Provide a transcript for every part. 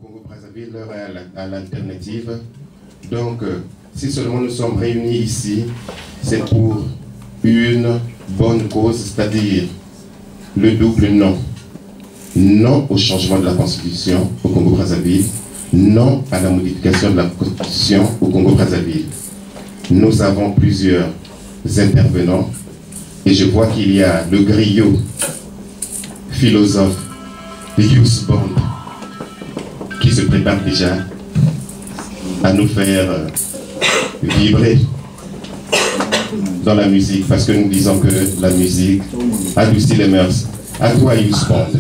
Congo-Brazzaville, l'heure à l'alternative. Donc, si seulement nous sommes réunis ici, c'est pour une bonne cause, c'est-à-dire le double non. Non au changement de la Constitution au Congo-Brazzaville, non à la modification de la Constitution au Congo-Brazzaville. Nous avons plusieurs intervenants et je vois qu'il y a le griot, philosophe, Youth Bond, qui se prépare déjà à nous faire vibrer dans la musique, parce que nous disons que la musique adoucit les mœurs. À toi, Youth Bond.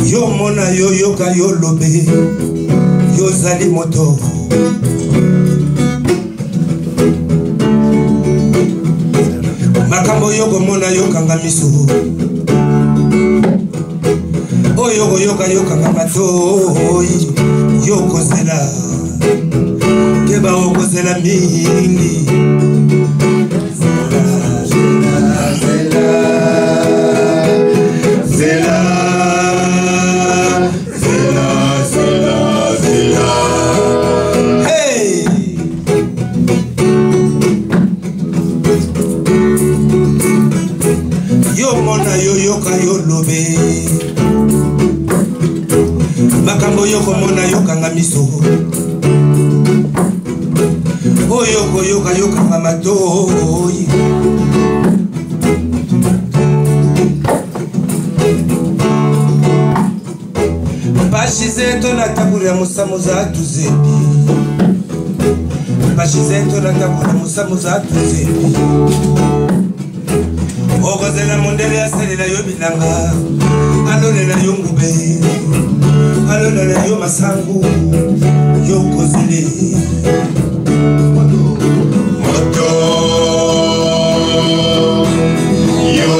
Yo mona yo yoka yo lobe yo zali moto makambo yoko mona yoka ngamisu o yoko yoka yoka ngamato yoko zela keba oko zela mingi makambo yoko mona yoka ngamiso o yoko yoka yoka ngamatoi bashizeto na taburi ya musamu za tuzebi bashizeto na taburi ya musamu za tuzebi okozela mondele ya selela yo bilanga alolela yo ngube alolela yo masangu yo kozele moto yo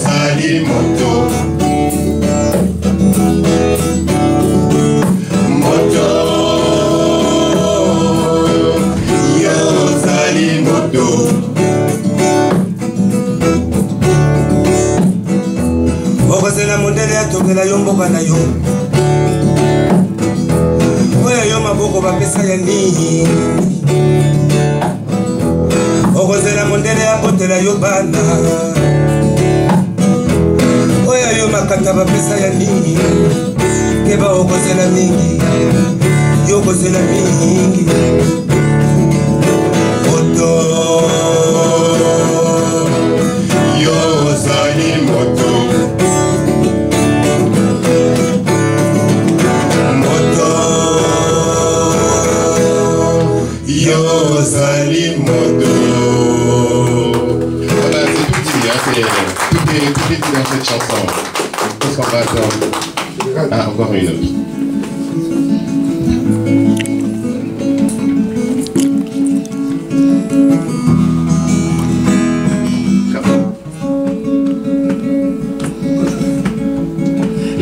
sali moto moto yo sali moto okozela mondele ya tokela yo mboka na yo oyo yo maboko bapesa ya nini okozela mondele ya botela yo bana oyo yo makata bapesa ya nini keba okozela mingi yo kozela mingi moto yo zali moto Zali moto. Voilà, c'est tout dit, tout est dit dans cette chanson. Qu'est-ce qu'on va attendre? Ah, encore une autre.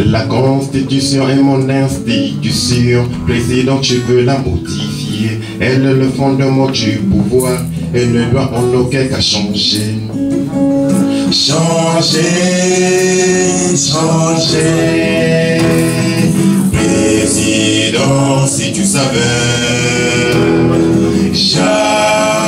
La Constitution est mon institution, président, tu veux la modifier. Elle est le fondement du pouvoir et ne doit en aucun cas changer. Changer, changer. Président, si tu savais, changer.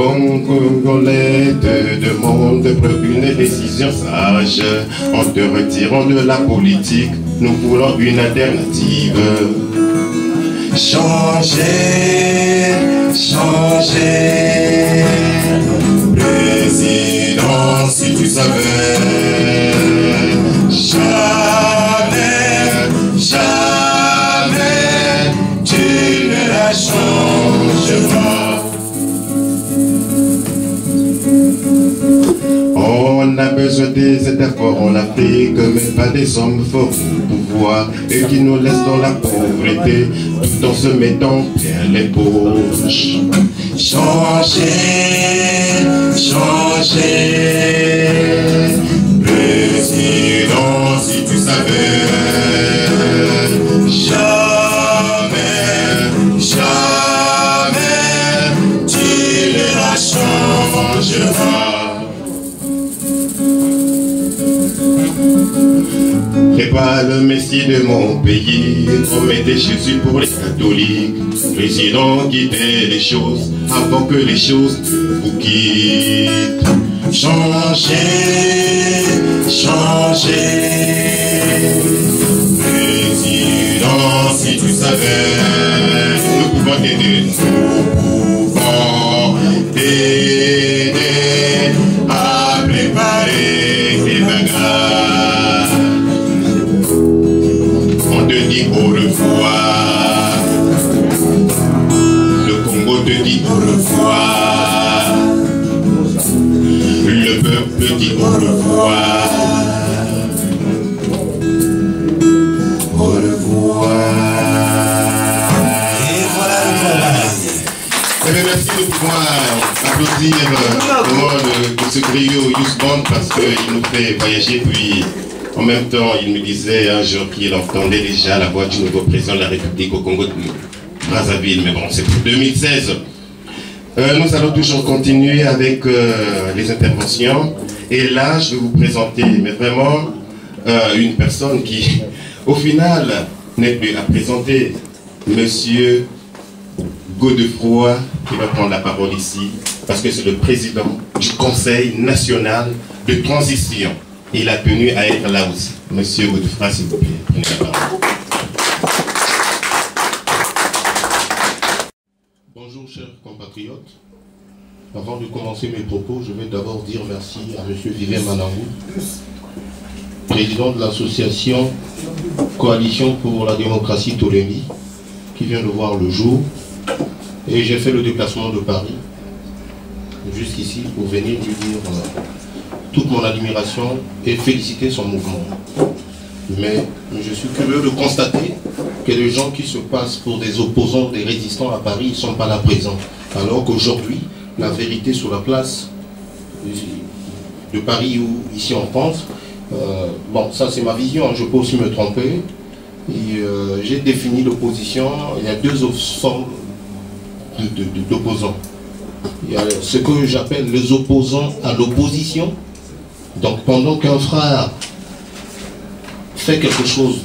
Congolais te demande de prendre une décision sage. En te retirant de la politique, nous voulons une alternative. Changer, changer. Président, si tu savais, jamais, jamais, tu ne la changeras. On a besoin des États forts en Afrique, mais pas des hommes forts au pouvoir et qui nous laissent dans la pauvreté tout en se mettant bien les poches. Changer, changer. Président, si tu savais, jamais, jamais, tu ne la changeras. Prépare le Messie de mon pays, promettez Jésus pour les catholiques. Président, quittez les choses avant que les choses vous quittent. Changez, changez. Président, si tu savais, nous pouvons t'aider, nous pouvons t'aider à préparer tes bagages. On te dit au revoir. Le Congo te dit au revoir. Le peuple dit au revoir. Au revoir. Et voilà le travail. Eh bien, merci de pouvoir applaudir le secrétaire Youth Band parce qu'il nous fait voyager. Puis en même temps, il me disait un jour qu'il entendait déjà la voix du nouveau président de la République au Congo de Brazzaville. Mais bon, c'est pour 2016. Nous allons toujours continuer avec les interventions. Et là, je vais vous présenter, mais vraiment, une personne qui, au final, n'est plus à présenter. Monsieur Godefroy, qui va prendre la parole ici, parce que c'est le président du Conseil national de transition. Il a tenu à être là aussi. Monsieur Godefroy, s'il vous plaît, prenez la parole. Bonjour chers compatriotes. Avant de commencer mes propos, je vais d'abord dire merci à monsieur Vivien Manangou, président de l'association Coalition pour la démocratie Tolémie, qui vient de voir le jour. Et j'ai fait le déplacement de Paris, jusqu'ici, pour venir lui dire toute mon admiration et féliciter son mouvement. Mais je suis curieux de constater que les gens qui se passent pour des opposants, des résistants à Paris, ils ne sont pas là présents. Alors qu'aujourd'hui, la vérité sur la place de Paris ou ici en France, bon, ça c'est ma vision, je peux aussi me tromper. J'ai défini l'opposition, il y a deux formes d'opposants. Il y a ce que j'appelle les opposants à l'opposition. Donc pendant qu'un frère fait quelque chose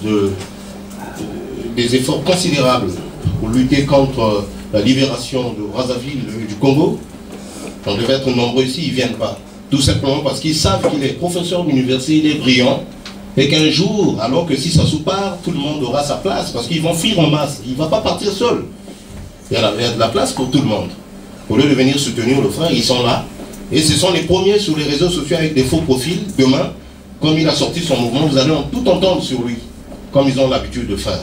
des efforts considérables pour lutter contre la libération de Brazzaville du Congo, on devait être nombreux ici, ils ne viennent pas. Tout simplement parce qu'ils savent qu'il est professeur d'université, il est brillant, et qu'un jour, alors que si ça se part, tout le monde aura sa place, parce qu'ils vont fuir en masse, il ne va pas partir seul. Il y a de la place pour tout le monde. Au lieu de venir soutenir le frère, ils sont là. Et ce sont les premiers sur les réseaux sociaux avec des faux profils. Demain, comme il a sorti son mouvement, vous allez tout entendre sur lui, comme ils ont l'habitude de faire.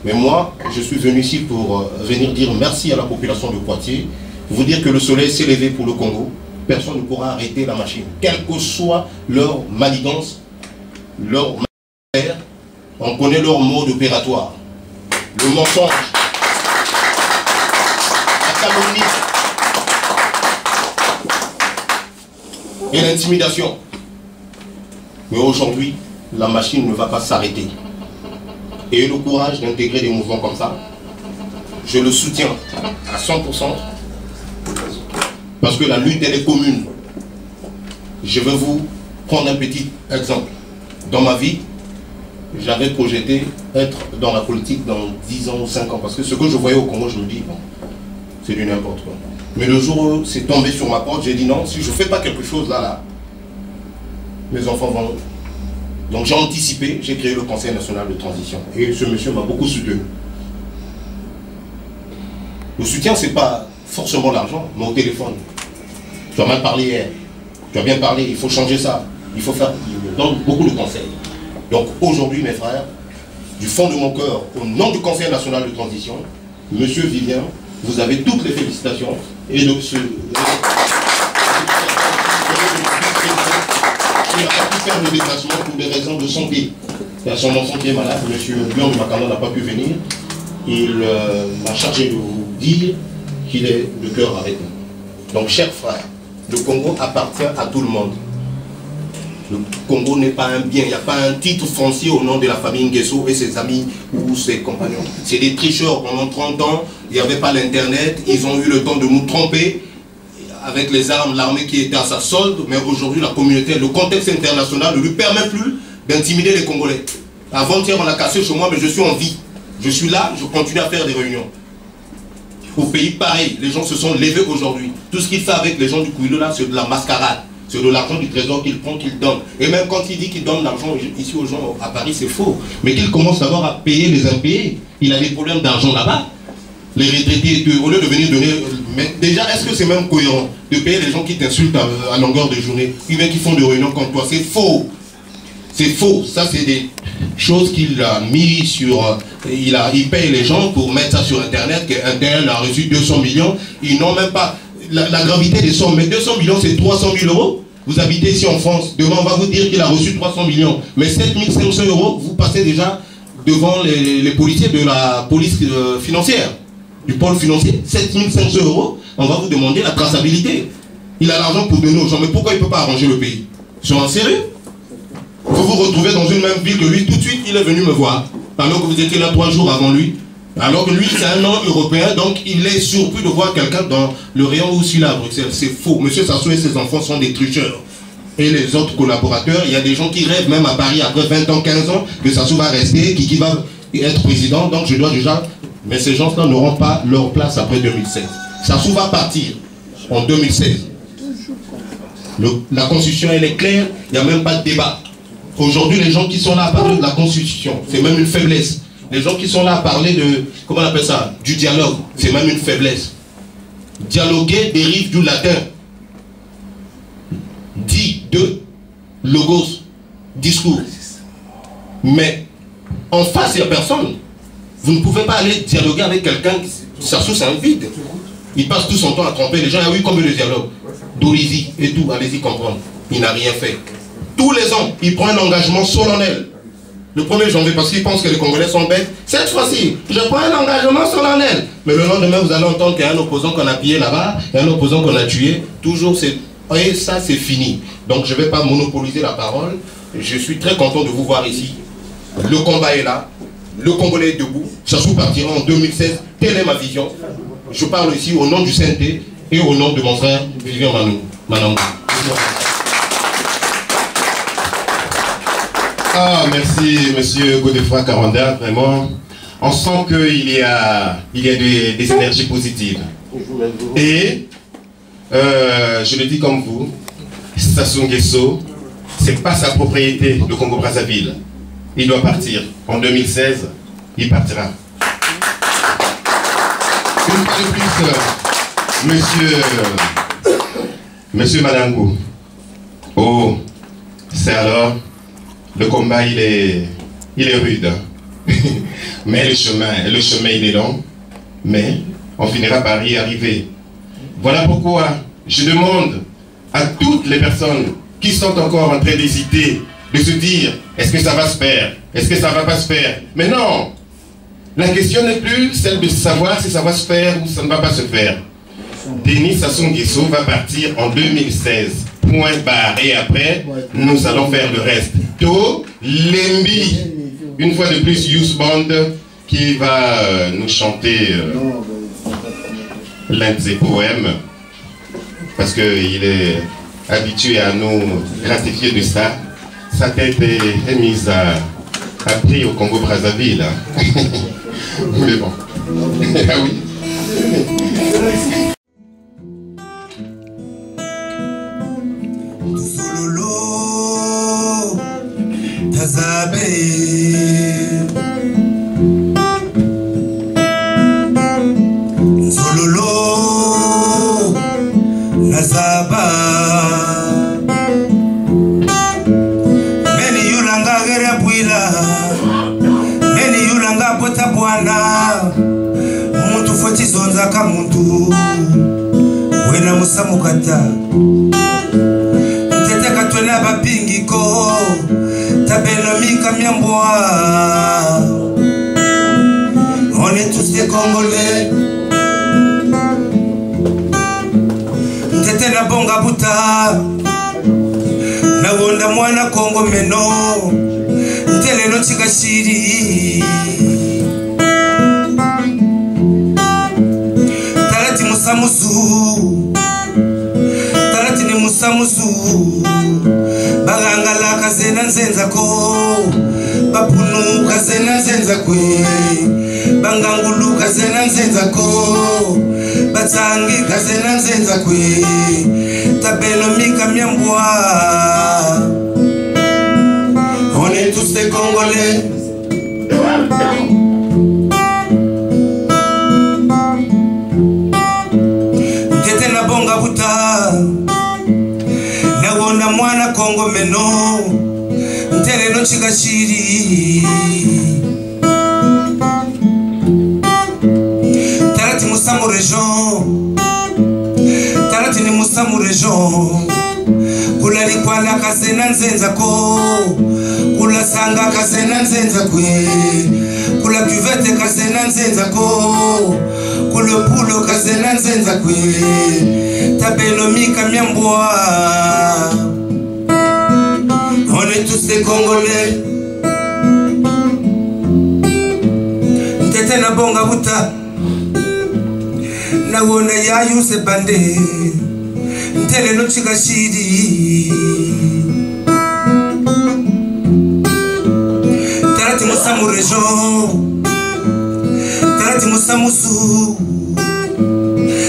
Mais moi, je suis venu ici pour venir dire merci à la population de Poitiers, pour vous dire que le soleil s'est levé pour le Congo. Personne ne pourra arrêter la machine. Quelle que soit leur manigance, leur manière, on connaît leur mode opératoire. Le mensonge, la calomnie et l'intimidation. Mais aujourd'hui, la machine ne va pas s'arrêter. Et le courage d'intégrer des mouvements comme ça, je le soutiens à 100%, parce que la lutte, elle est commune. Je vais vous prendre un petit exemple. Dans ma vie, j'avais projeté être dans la politique dans 10 ans ou 5 ans, parce que ce que je voyais au Congo, je me dis, bon, c'est du n'importe quoi. Mais le jour où c'est tombé sur ma porte, j'ai dit non, si je ne fais pas quelque chose là, mes enfants vont... Donc j'ai anticipé, j'ai créé le Conseil national de transition. Et ce monsieur m'a beaucoup soutenu. Le soutien, ce n'est pas forcément l'argent, mais au téléphone. Tu as mal parlé hier, tu as bien parlé, il faut changer ça, il faut faire... Il me donne beaucoup de conseils. Donc aujourd'hui, mes frères, du fond de mon cœur, au nom du Conseil national de transition, monsieur Vivien, vous avez toutes les félicitations. Et donc il n'a pas pu faire le déplacement pour des raisons de santé. Il y a son enfant qui est malade, monsieur Bion de Makanda n'a pas pu venir. Il m'a chargé de vous dire qu'il est de cœur avec nous. Donc chers frères, le Congo appartient à tout le monde. Le Congo n'est pas un bien, il n'y a pas un titre foncier au nom de la famille Nguesso et ses amis ou ses compagnons. C'est des tricheurs. Pendant 30 ans, il n'y avait pas l'internet, ils ont eu le temps de nous tromper avec les armes, l'armée qui était à sa solde, mais aujourd'hui la communauté, le contexte international ne lui permet plus d'intimider les Congolais. Avant-hier on a cassé chez moi, mais je suis en vie. Je suis là, je continue à faire des réunions. Au pays pareil, les gens se sont levés aujourd'hui. Tout ce qu'il fait avec les gens du Kouilou là, c'est de la mascarade. C'est de l'argent du trésor qu'il prend, qu'il donne. Et même quand il dit qu'il donne l'argent ici aux gens à Paris, c'est faux. Mais qu'il commence d'abord à payer les impayés. Il a des problèmes d'argent là-bas. Les retraités, au lieu de venir donner... Mais déjà, est-ce que c'est même cohérent de payer les gens qui t'insultent à longueur de journée, ou bien qui font des réunions comme toi? C'est faux. C'est faux. Ça, c'est des choses qu'il a mis sur... Il paye les gens pour mettre ça sur Internet, qu'un tel a reçu 200 millions. Ils n'ont même pas... La gravité des sommes, mais 200 millions, c'est 300 000 euros. Vous habitez ici en France, demain on va vous dire qu'il a reçu 300 millions. Mais 7 500 euros, vous passez déjà devant les policiers de la police financière, du pôle financier. 7 500 euros, on va vous demander la traçabilité. Il a l'argent pour donner aux gens, mais pourquoi il ne peut pas arranger le pays? Sont en sérieux? Vous vous retrouvez dans une même ville que lui, tout de suite il est venu me voir, alors que vous étiez là 3 jours avant lui. Alors que lui, c'est un nom européen, donc il est surpris de voir quelqu'un dans le rayon où celui-là à Bruxelles. C'est faux. Monsieur Sassou et ses enfants sont des tricheurs. Et les autres collaborateurs, il y a des gens qui rêvent même à Paris après 20 ans, 15 ans, que Sassou va rester, qui va être président. Donc je dois déjà... Mais ces gens-là n'auront pas leur place après 2016. Sassou va partir en 2016. La Constitution, elle est claire, il n'y a même pas de débat. Aujourd'hui, les gens qui sont là à parler de la Constitution, c'est même une faiblesse. Les gens qui sont là à parler de, comment on appelle ça, du dialogue, c'est même une faiblesse. Dialoguer dérive du latin. Dit de logos, discours. Mais en face, il n'y a personne. Vous ne pouvez pas aller dialoguer avec quelqu'un, ça c'est un vide. Il passe tout son temps à tromper les gens. Ah oui, combien de dialogues? Dorizi et tout, allez-y comprendre. Il n'a rien fait. Tous les ans, il prend un engagement solennel. Le 1er janvier, parce qu'il pense que les Congolais sont bêtes. Cette fois-ci, je prends un engagement solennel. Mais le lendemain, vous allez entendre qu'il y a un opposant qu'on a pillé là-bas, et un opposant qu'on a tué. Toujours, c'est... Et ça, c'est fini. Donc, je ne vais pas monopoliser la parole. Je suis très content de vous voir ici. Le combat est là. Le Congolais est debout. Sassou partira en 2016. Telle est ma vision. Je parle ici au nom du CNT et au nom de mon frère Vivien Manangou. Ah, merci, monsieur Godefroy Karanda, vraiment. On sent qu'il y a des énergies positives. Et, je le dis comme vous, Sassou Nguesso, c'est pas sa propriété, le Congo-Brazzaville. Il doit partir. En 2016, il partira. Une fois de plus, monsieur Manangou. Oh, c'est alors... Le combat, il est rude. Mais le chemin, il est long. Mais on finira par y arriver. Voilà pourquoi je demande à toutes les personnes qui sont encore en train d'hésiter, de se dire, est-ce que ça va se faire? Est-ce que ça ne va pas se faire? Mais non! La question n'est plus celle de savoir si ça va se faire ou ça ne va pas se faire. Denis Sassou Nguesso va partir en 2016. Point barre. Et après, nous allons faire le reste. To Lembi, une fois de plus, Youth Band, qui va nous chanter l'un de ses poèmes, parce qu'il est habitué à nous gratifier de ça. Sa tête est mise à prix au Congo-Brazzaville. Mais bon. Ah oui. Nazabe Zololo Nazaba Meni yulanga gere bwila Meni yulanga bota bwana Muntu foti zonza ka muntu Wena musamukata Ntete katwela bapingi ko Tabeno mika miambwa On est tous des Congolais Ntete na bonga buta Na wonda mwana Kongo meno Ntele no chikashiri Talati musamuzu Talati ni musamuzu Bagangala kazena nzenza ko Bapunu kazena nzenza kwe Bangangulu kazena nzenza ko Batsangi kazena nzenza kwe Tabelo mika miambwa On est tous des Congolais Ntete na bonga buta Na wona mwana Kongo meno Ntele no chikashiri Talati musamu region Talati ni musamu region Kula likwala kasena nzenza ko Kula sanga kasena nzenza kwe Kula cuvette kasena nzenza ko Kula pulo kasena nzenza kwe Tabelo mika miambwa On est tous des Congolais Ntete na bonga buta Na wona yayu se bande Ntele no chikashiri Talati musamu region Talati musamu su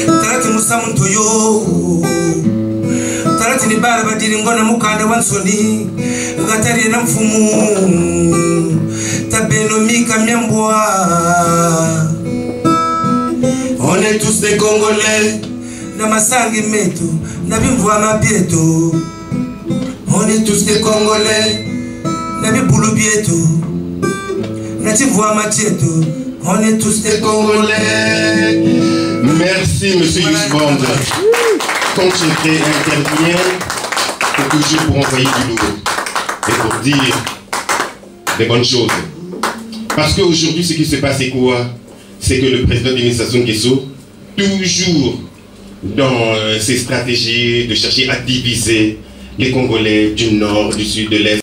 Talati musamu ntoyo Talati ni bara badiri ngona mukanda wansoni Gatari na mfumu Tabeno mika miambwa On est tous des Congolais Na masangi metu Na bimvwa mabieto On est tous des Congolais Na bibulu bieto Na tivwa machieto On est tous des Congolais. Merci monsieur Yusband. Quand j'étais intervient, c'est toujours pour envoyer du lourd et pour dire des bonnes choses. Parce qu'aujourd'hui, ce qui se passe, c'est quoi? C'est que le président Denis Sassou Nguesso, toujours dans ses stratégies de chercher à diviser les Congolais du nord, du sud, de l'est,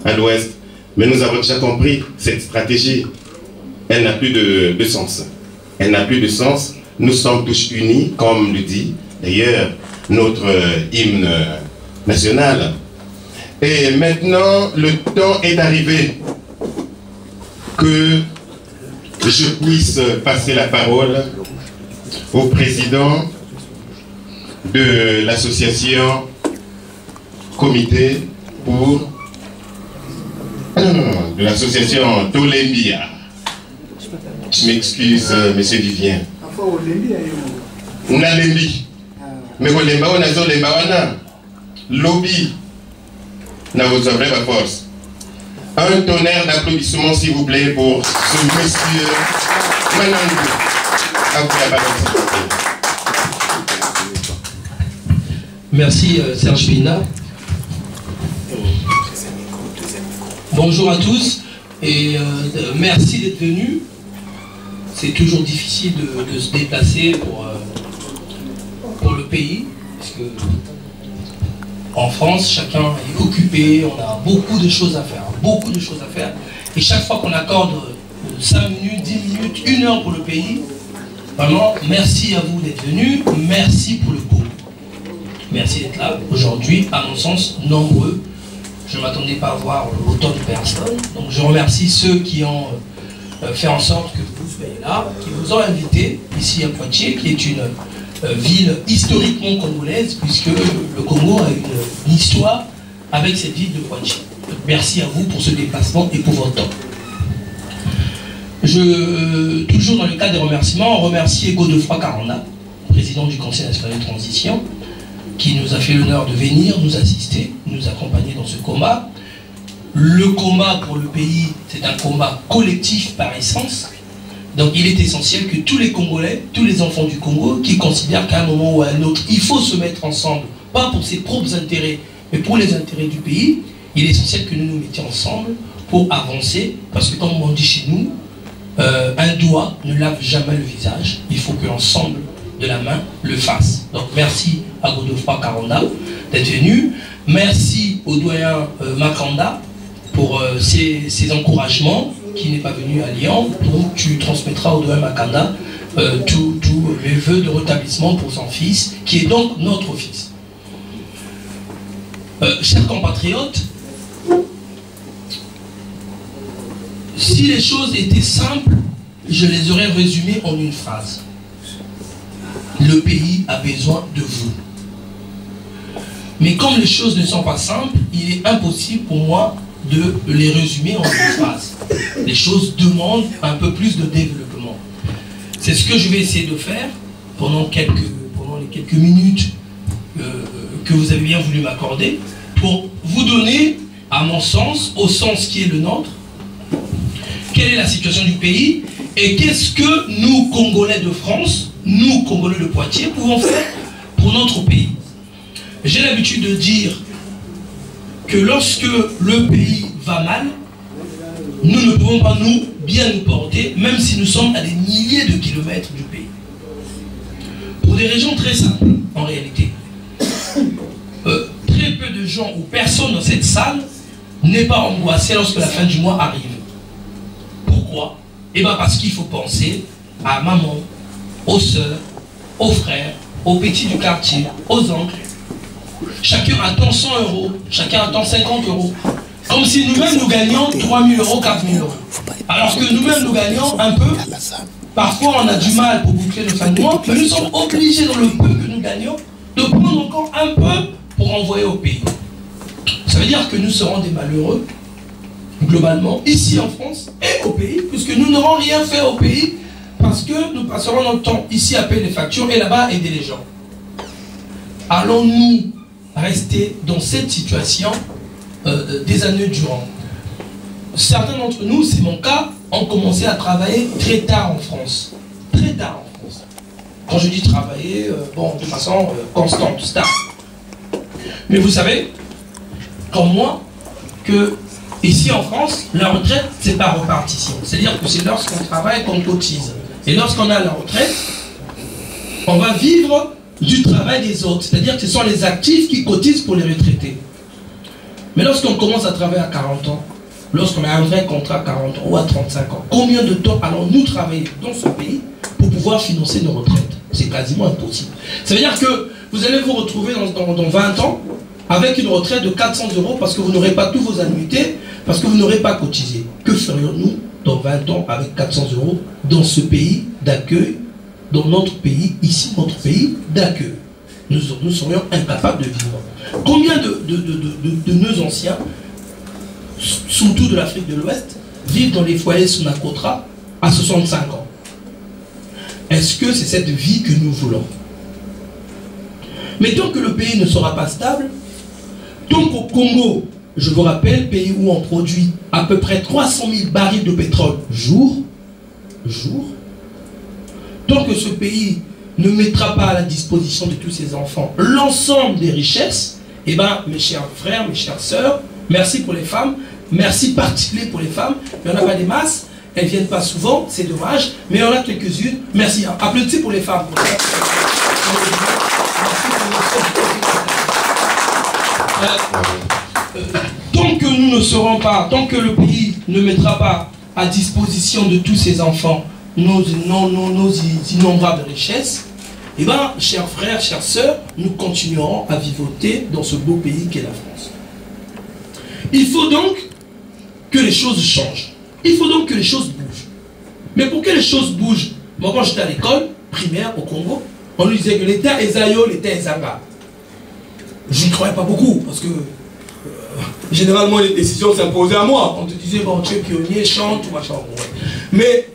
à l'ouest, mais nous avons déjà compris cette stratégie. Elle n'a plus de sens. Elle n'a plus de sens. Nous sommes tous unis, comme le dit d'ailleurs notre hymne national. Et maintenant, le temps est arrivé que je puisse passer la parole au président de l'association Comité pour... de l'association Tolembia. Je m'excuse, monsieur Vivien. Nalembi. Mais vous lemba on a zo lemba wana. Lobby. Na vous aurez ma force. Un tonnerre d'applaudissements s'il vous plaît pour ce monsieur Manangu. À vous la parole. Merci Serge Pina. Bonjour à tous et merci d'être venus. C'est toujours difficile de se déplacer pour le pays, parce que en France, chacun est occupé, on a beaucoup de choses à faire, et chaque fois qu'on accorde 5 minutes, 10 minutes, 1 heure pour le pays, vraiment, merci à vous d'être venus, merci pour le Congo. Merci d'être là aujourd'hui, à mon sens, nombreux. Je ne m'attendais pas à voir autant de personnes, donc je remercie ceux qui ont fait en sorte que vous soyez là, qui vous ont invité ici à Poitiers, qui est une ville historiquement congolaise, puisque le Congo a une histoire avec cette ville de Poitiers. merci à vous pour ce déplacement et pour votre temps. Toujours dans le cadre des remerciements, on remercie Godefroy Caranda, président du Conseil national de transition, qui nous a fait l'honneur de venir nous assister, nous accompagner dans ce combat. Le combat pour le pays, c'est un combat collectif par essence. Donc il est essentiel que tous les Congolais, tous les enfants du Congo, qui considèrent qu'à un moment ou à un autre, il faut se mettre ensemble, pas pour ses propres intérêts, mais pour les intérêts du pays, il est essentiel que nous nous mettions ensemble pour avancer, parce que comme on dit chez nous, un doigt ne lave jamais le visage, il faut que l'ensemble de la main le fasse. Donc merci à Godefroy Caranda d'être venu, merci au doyen Makanda pour ses encouragements, qui n'est pas venu à Lyon, donc tu transmettras au doyen Makanda tous les vœux de rétablissement pour son fils, qui est donc notre fils. Chers compatriotes, si les choses étaient simples, je les aurais résumées en une phrase. Le pays a besoin de vous. Mais comme les choses ne sont pas simples, il est impossible pour moi de les résumer en une phrase. Les choses demandent un peu plus de développement. C'est ce que je vais essayer de faire pendant les quelques minutes que vous avez bien voulu m'accorder, pour vous donner, à mon sens, au sens qui est le nôtre, quelle est la situation du pays et qu'est-ce que nous, Congolais de France, nous, Congolais de Poitiers, pouvons faire pour notre pays. J'ai l'habitude de dire que lorsque le pays va mal, nous ne pouvons pas bien nous porter, même si nous sommes à des milliers de kilomètres du pays. Pour des raisons très simples, en réalité. Très peu de gens ou personne dans cette salle n'est pas angoissé lorsque la fin du mois arrive. Pourquoi? Eh bien parce qu'il faut penser à maman, aux sœurs, aux frères, aux petits du quartier, aux oncles. Chacun attend 100 €, chacun attend 50 €. Comme si nous-mêmes nous gagnions 3 000 €, 4 000 €. Alors que nous-mêmes nous gagnons un peu. Parfois on a du mal pour boucler le fin de mois, mais nous sommes obligés dans le peu que nous gagnons de prendre encore un peu pour envoyer au pays. Ça veut dire que nous serons des malheureux, globalement, ici en France et au pays, puisque nous n'aurons rien fait au pays, parce que nous passerons notre temps ici à payer les factures et là-bas aider les gens. Allons-nous rester dans cette situation des années durant? Certains d'entre nous, c'est mon cas, ont commencé à travailler très tard en France. Très tard en France. Quand je dis travailler, bon, de façon constante, stable. Mais vous savez, comme moi, que ici en France, la retraite, c'est par répartition. C'est-à-dire que c'est lorsqu'on travaille qu'on cotise. Et lorsqu'on a la retraite, on va vivre du travail des autres. C'est-à-dire que ce sont les actifs qui cotisent pour les retraités. Mais lorsqu'on commence à travailler à 40 ans, lorsqu'on a un vrai contrat à 40 ans ou à 35 ans, combien de temps allons-nous travailler dans ce pays pour pouvoir financer nos retraites? C'est quasiment impossible. Ça veut dire que vous allez vous retrouver dans 20 ans avec une retraite de 400 € parce que vous n'aurez pas tous vos annuités, parce que vous n'aurez pas cotisé. Que ferions-nous dans 20 ans avec 400 € dans ce pays d'accueil, dans notre pays, ici, notre pays d'accueil? Nous serions incapables de vivre. Combien de nos anciens, surtout de l'Afrique de l'Ouest, vivent dans les foyers sous Nakotra à 65 ans? Est-ce que c'est cette vie que nous voulons? Mais tant que le pays ne sera pas stable, tant qu'au Congo, je vous rappelle, pays où on produit à peu près 300 000 barils de pétrole jour, tant que ce pays ne mettra pas à la disposition de tous ses enfants l'ensemble des richesses, eh bien, mes chers frères, mes chères sœurs, merci pour les femmes, merci particulier pour les femmes, il n'y en a pas des masses, elles ne viennent pas souvent, c'est dommage, mais il y en a quelques-unes, merci, applaudissez pour les femmes. Tant que nous ne serons pas, tant que le pays ne mettra pas à disposition de tous ses enfants nos innombrables richesses, eh bien, chers frères, chères sœurs, nous continuerons à vivoter dans ce beau pays qu'est la France. Il faut donc que les choses changent. Il faut donc que les choses bougent. Mais pour que les choses bougent, moi quand j'étais à l'école primaire au Congo, on nous disait que l'État est Zayo, l'État est Zanga. Je n'y croyais pas beaucoup, parce que généralement les décisions s'imposaient à moi. On te disait, bon, tu es pionnier, chante, ou machin. Mais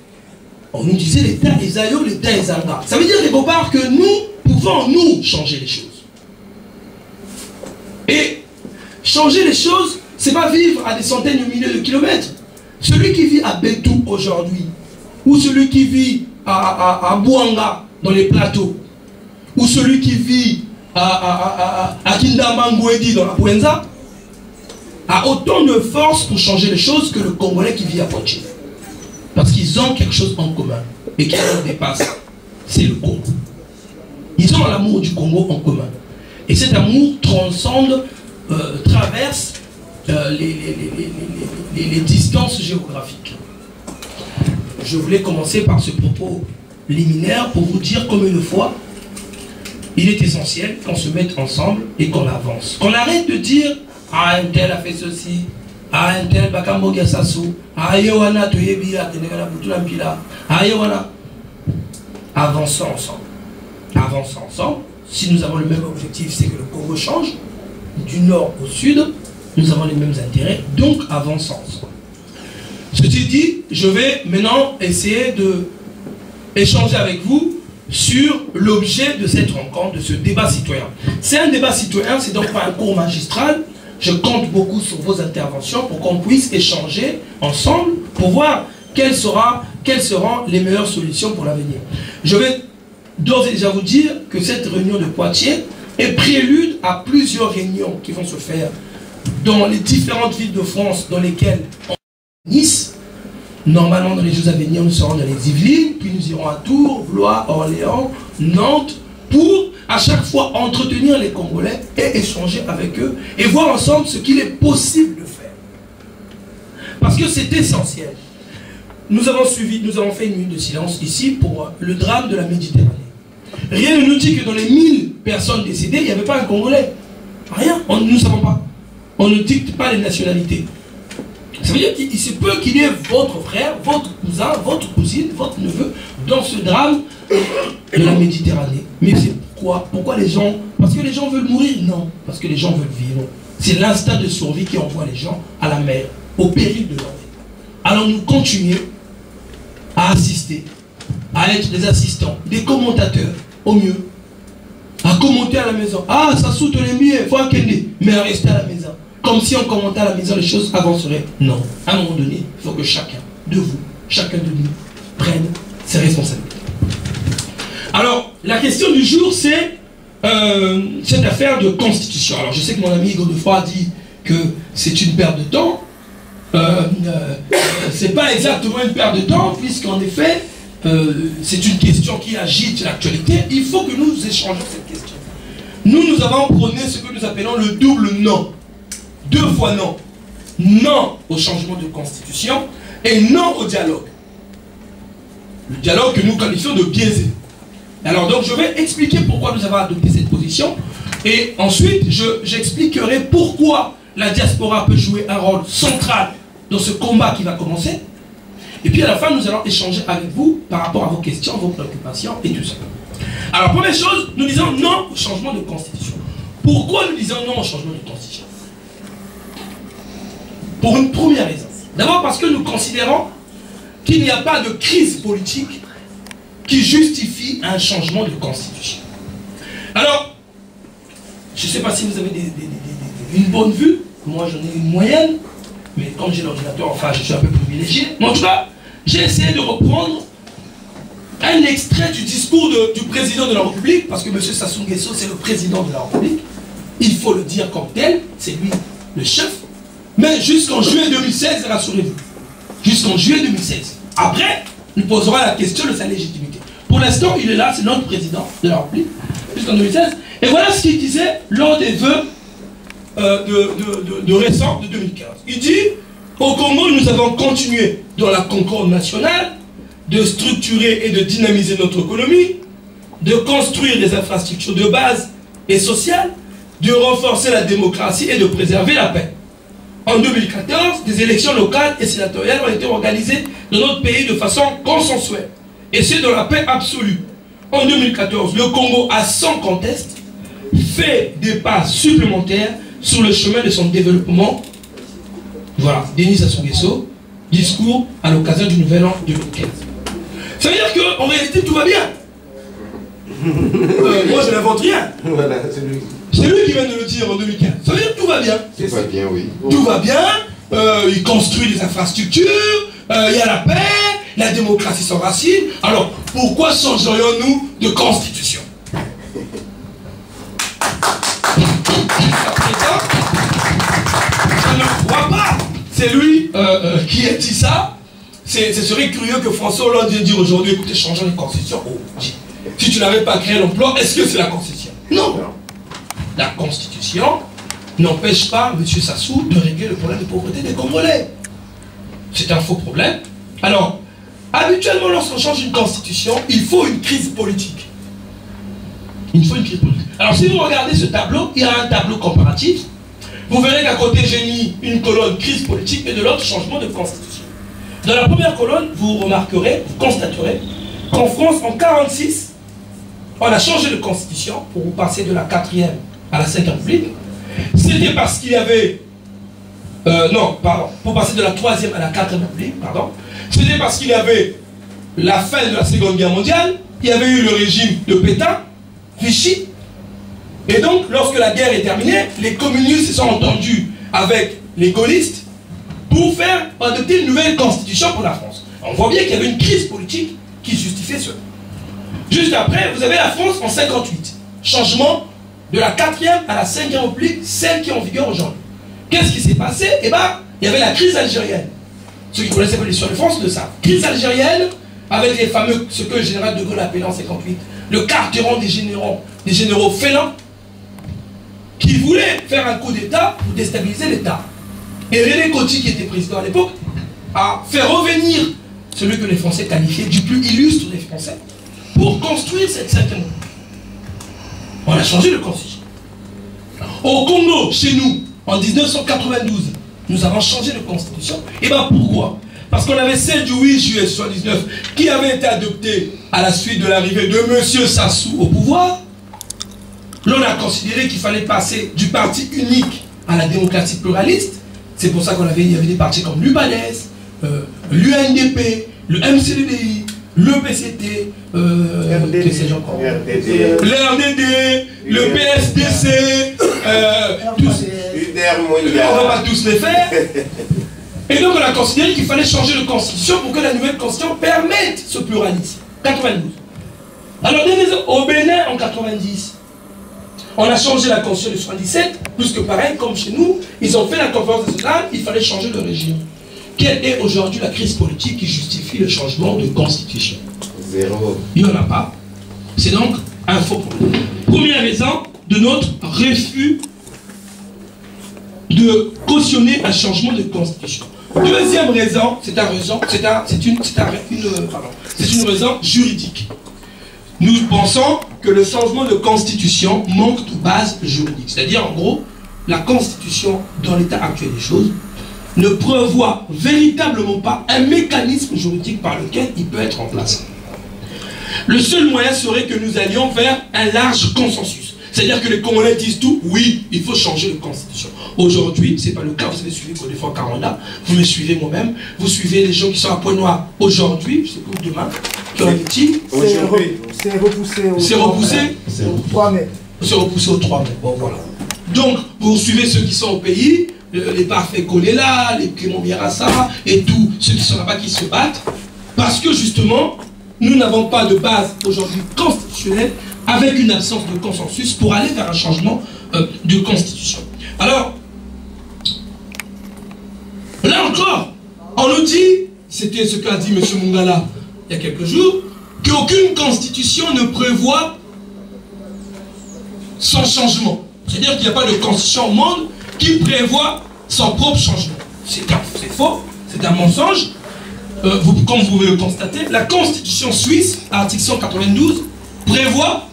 on nous disait l'État est aïeux, l'État est zanga. Ça veut dire quelque part que nous pouvons, nous, changer les choses. Et changer les choses, c'est pas vivre à des centaines de milliers de kilomètres. Celui qui vit à Betou aujourd'hui, ou celui qui vit à Bouanga, dans les plateaux, ou celui qui vit à Kindamangouedi, dans la Bouenza, a autant de force pour changer les choses que le Congolais qui vit à Poitiers. Parce qu'ils ont quelque chose en commun et qui leur dépasse, c'est le Congo. Ils ont l'amour du Congo en commun. Et cet amour transcende, traverse les distances géographiques. Je voulais commencer par ce propos liminaire pour vous dire combien de fois il est essentiel qu'on se mette ensemble et qu'on avance. Qu'on arrête de dire « Ah, un tel a fait ceci ». Ah, un tel bakambogia sasu. Ah, yowana toyebia tenekana butula mpila. Ah, yowana. Avançons ensemble. Avançons ensemble. Si nous avons le même objectif, c'est que le Congo change. Du nord au sud, nous avons les mêmes intérêts. Donc, avançons ensemble. Ceci dit, je vais maintenant essayer de échanger avec vous sur l'objet de cette rencontre, de ce débat citoyen. C'est un débat citoyen, c'est donc pas un cours magistral. Je compte beaucoup sur vos interventions pour qu'on puisse échanger ensemble pour voir quelles seront les meilleures solutions pour l'avenir. Je vais d'ores et déjà vous dire que cette réunion de Poitiers est prélude à plusieurs réunions qui vont se faire dans les différentes villes de France dans lesquelles on est Nice. Normalement, dans les jours à venir, nous serons dans les Yvelines, puis nous irons à Tours, Blois, Orléans, Nantes, pour à chaque fois entretenir les Congolais et échanger avec eux et voir ensemble ce qu'il est possible de faire. Parce que c'est essentiel. Nous avons fait une minute de silence ici pour le drame de la Méditerranée. Rien ne nous dit que dans les 1000 personnes décédées, il n'y avait pas un Congolais. Rien, nous ne savons pas. On ne dicte pas les nationalités. Ça veut dire qu'il se peut qu'il y ait votre frère, votre cousin, votre cousine, votre neveu dans ce drame de la Méditerranée. Mais c'est pourquoi les gens... Parce que les gens veulent mourir? Non, parce que les gens veulent vivre. C'est l'instinct de survie qui envoie les gens à la mer, au péril de leur vie. Alors nous continuons à assister, à être des assistants, des commentateurs, au mieux. À commenter à la maison. Ah, ça soute les miens, il faut qu'elle mais à rester à la maison. Comme si on commentait à la maison, les choses avanceraient. Non. À un moment donné, il faut que chacun de vous, chacun de nous, prenne ses responsabilités. Alors, la question du jour, c'est cette affaire de constitution. Alors, je sais que mon ami Godefroy dit que c'est une perte de temps. C'est pas exactement une perte de temps, puisqu'en effet, c'est une question qui agite l'actualité. Il faut que nous échangeons cette question. Nous avons prôné ce que nous appelons le double non. 2 fois non. Non au changement de constitution et non au dialogue. Le dialogue que nous qualifions de biaisé. Alors donc je vais expliquer pourquoi nous avons adopté cette position et ensuite j'expliquerai pourquoi la diaspora peut jouer un rôle central dans ce combat qui va commencer. Et puis à la fin nous allons échanger avec vous par rapport à vos questions, vos préoccupations et tout ça. Alors première chose, nous disons non au changement de constitution. Pourquoi nous disons non au changement de constitution? Pour une première raison. D'abord parce que nous considérons qu'il n'y a pas de crise politique qui justifie un changement de constitution. Alors, je ne sais pas si vous avez une bonne vue, moi j'en ai une moyenne, mais comme j'ai l'ordinateur, enfin je suis un peu privilégié. Mais en tout cas, j'ai essayé de reprendre un extrait du discours du président de la République, parce que M. Sassou Nguesso, c'est le président de la République. Il faut le dire comme tel, c'est lui le chef. Mais jusqu'en juillet 2016, rassurez-vous. Jusqu'en juillet 2016. Après, nous poserons la question de sa légitimité. Pour l'instant, il est là, c'est notre président de la République, jusqu'en 2016. Et voilà ce qu'il disait lors des vœux de récent de 2015. Il dit, au Congo, nous avons continué dans la concorde nationale, de structurer et de dynamiser notre économie, de construire des infrastructures de base et sociales, de renforcer la démocratie et de préserver la paix. En 2014, des élections locales et sénatoriales ont été organisées dans notre pays de façon consensuelle. Et c'est dans la paix absolue. En 2014, le Congo a sans conteste fait des pas supplémentaires sur le chemin de son développement Voilà, Denis Sassou Nguesso, discours à l'occasion du Nouvel An 2015. Ça veut dire qu'en réalité, tout va bien. Moi, je n'invente rien. Voilà, c'est lui qui vient de le dire en 2015. Ça veut dire que tout va bien. Tout va bien, oui. Tout va bien. Il construit des infrastructures. Il y a la paix. La démocratie s'enracine. Alors, pourquoi changerions-nous de constitution? Je ne crois pas. C'est lui qui a dit ça. Ce serait curieux que François Hollande vienne dire aujourd'hui, écoutez, changeons les constitutions. Oh, si tu n'avais pas créé l'emploi, est-ce que c'est la constitution? Non. La constitution n'empêche pas M. Sassou de régler le problème de pauvreté des Congolais. C'est un faux problème. Alors, habituellement, lorsqu'on change une constitution, il faut une crise politique. Il faut une crise politique. Alors, si vous regardez ce tableau, il y a un tableau comparatif. Vous verrez qu'à côté, j'ai mis une colonne crise politique et de l'autre, changement de constitution. Dans la première colonne, vous remarquerez, vous constaterez qu'en France, en 1946, on a changé de constitution pour passer de la 4e à la 5e République. C'était parce qu'il y avait... pour passer de la 3e à la 4e République, pardon. C'était parce qu'il y avait la fin de la Seconde Guerre mondiale, il y avait eu le régime de Pétain, Vichy, et donc, lorsque la guerre est terminée, les communistes se sont entendus avec les gaullistes pour faire adopter une nouvelle constitution pour la France. On voit bien qu'il y avait une crise politique qui justifiait cela. Juste après, vous avez la France en 1958. Changement de la 4e à la 5e République, celle qui est en vigueur aujourd'hui. Qu'est-ce qui s'est passé? Eh bien, il y avait la crise algérienne. Ceux qui connaissent pas l'histoire de France le savent. Crise algérienne, avec les fameux, ce que le général de Gaulle appelait en 1958, le carteron des généraux félins, qui voulaient faire un coup d'État pour déstabiliser l'État. Et René Coty, qui était président à l'époque, a fait revenir celui que les Français qualifiaient du plus illustre des Français pour construire cette 5e République. On a changé de constitution. Au Congo, chez nous, en 1992, nous avons changé de constitution. Et bien pourquoi? Parce qu'on avait celle du 8 juillet 1979 qui avait été adoptée à la suite de l'arrivée de M. Sassou au pouvoir. L'on a considéré qu'il fallait passer du parti unique à la démocratie pluraliste. C'est pour ça il y avait des partis comme l'UPADES, l'UNDP, le MCDDI, le PCT, le RDD, le PSDC, on ne va pas tous les faire. Et donc on a considéré qu'il fallait changer de constitution pour que la nouvelle constitution permette ce pluralisme. 92. Alors au Bénin en 90, on a changé la constitution de 77, plus que pareil, comme chez nous, ils ont fait la conférence nationale, il fallait changer de régime. Quelle est aujourd'hui la crise politique qui justifie le changement de constitution? Zéro. Il n'y en a pas. C'est donc un faux problème. Première raison de notre refus de cautionner un changement de constitution. Deuxième raison, c'est une raison juridique. Nous pensons que le changement de constitution manque de base juridique. C'est-à-dire, en gros, la constitution, dans l'état actuel des choses, ne prévoit véritablement pas un mécanisme juridique par lequel il peut être remplacé. Le seul moyen serait que nous allions vers un large consensus. C'est-à-dire que les Congolais disent tout, oui, il faut changer de constitution. Aujourd'hui, ce n'est pas le cas, vous avez suivi Godefroid Caranda, vous me suivez moi-même, vous suivez les gens qui sont à Pointe-Noire aujourd'hui, je sais pas demain, qui ont dit. C'est repoussé au 3 mai. C'est repoussé au 3 mai, bon voilà. Donc, vous suivez ceux qui sont au pays, les parfaits Kolela, les Clément Biarassa, et tous ceux qui sont là-bas qui se battent, parce que justement, nous n'avons pas de base aujourd'hui constitutionnelle avec une absence de consensus pour aller vers un changement de constitution. Alors, là encore, on nous dit, c'était ce qu'a dit M. Mungala il y a quelques jours, qu'aucune constitution ne prévoit son changement. C'est-à-dire qu'il n'y a pas de constitution au monde qui prévoit son propre changement. C'est faux, c'est un mensonge. Comme vous pouvez le constater, la constitution suisse, article 192, prévoit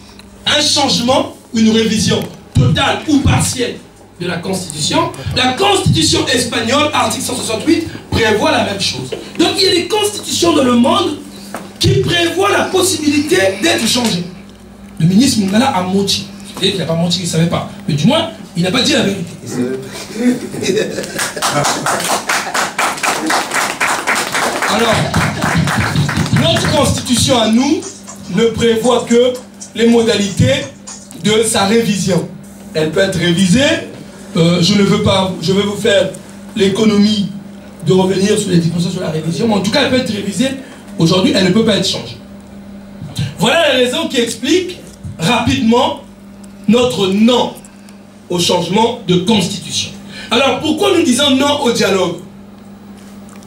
un changement, une révision totale ou partielle de la constitution. La constitution espagnole, article 168, prévoit la même chose. Donc il y a des constitutions dans le monde qui prévoient la possibilité d'être changées. Le ministre Mungala a menti. Il n'a pas menti, il ne savait pas. Mais du moins, Il n'a pas dit la vérité. Alors, notre constitution à nous ne prévoit que les modalités de sa révision. Elle peut être révisée. Je vais vous faire l'économie de revenir sur les dispositions sur la révision, mais en tout cas, elle peut être révisée. Aujourd'hui, elle ne peut pas être changée. Voilà les raisons qui expliquent rapidement notre non au changement de constitution. Alors, pourquoi nous disons non au dialogue?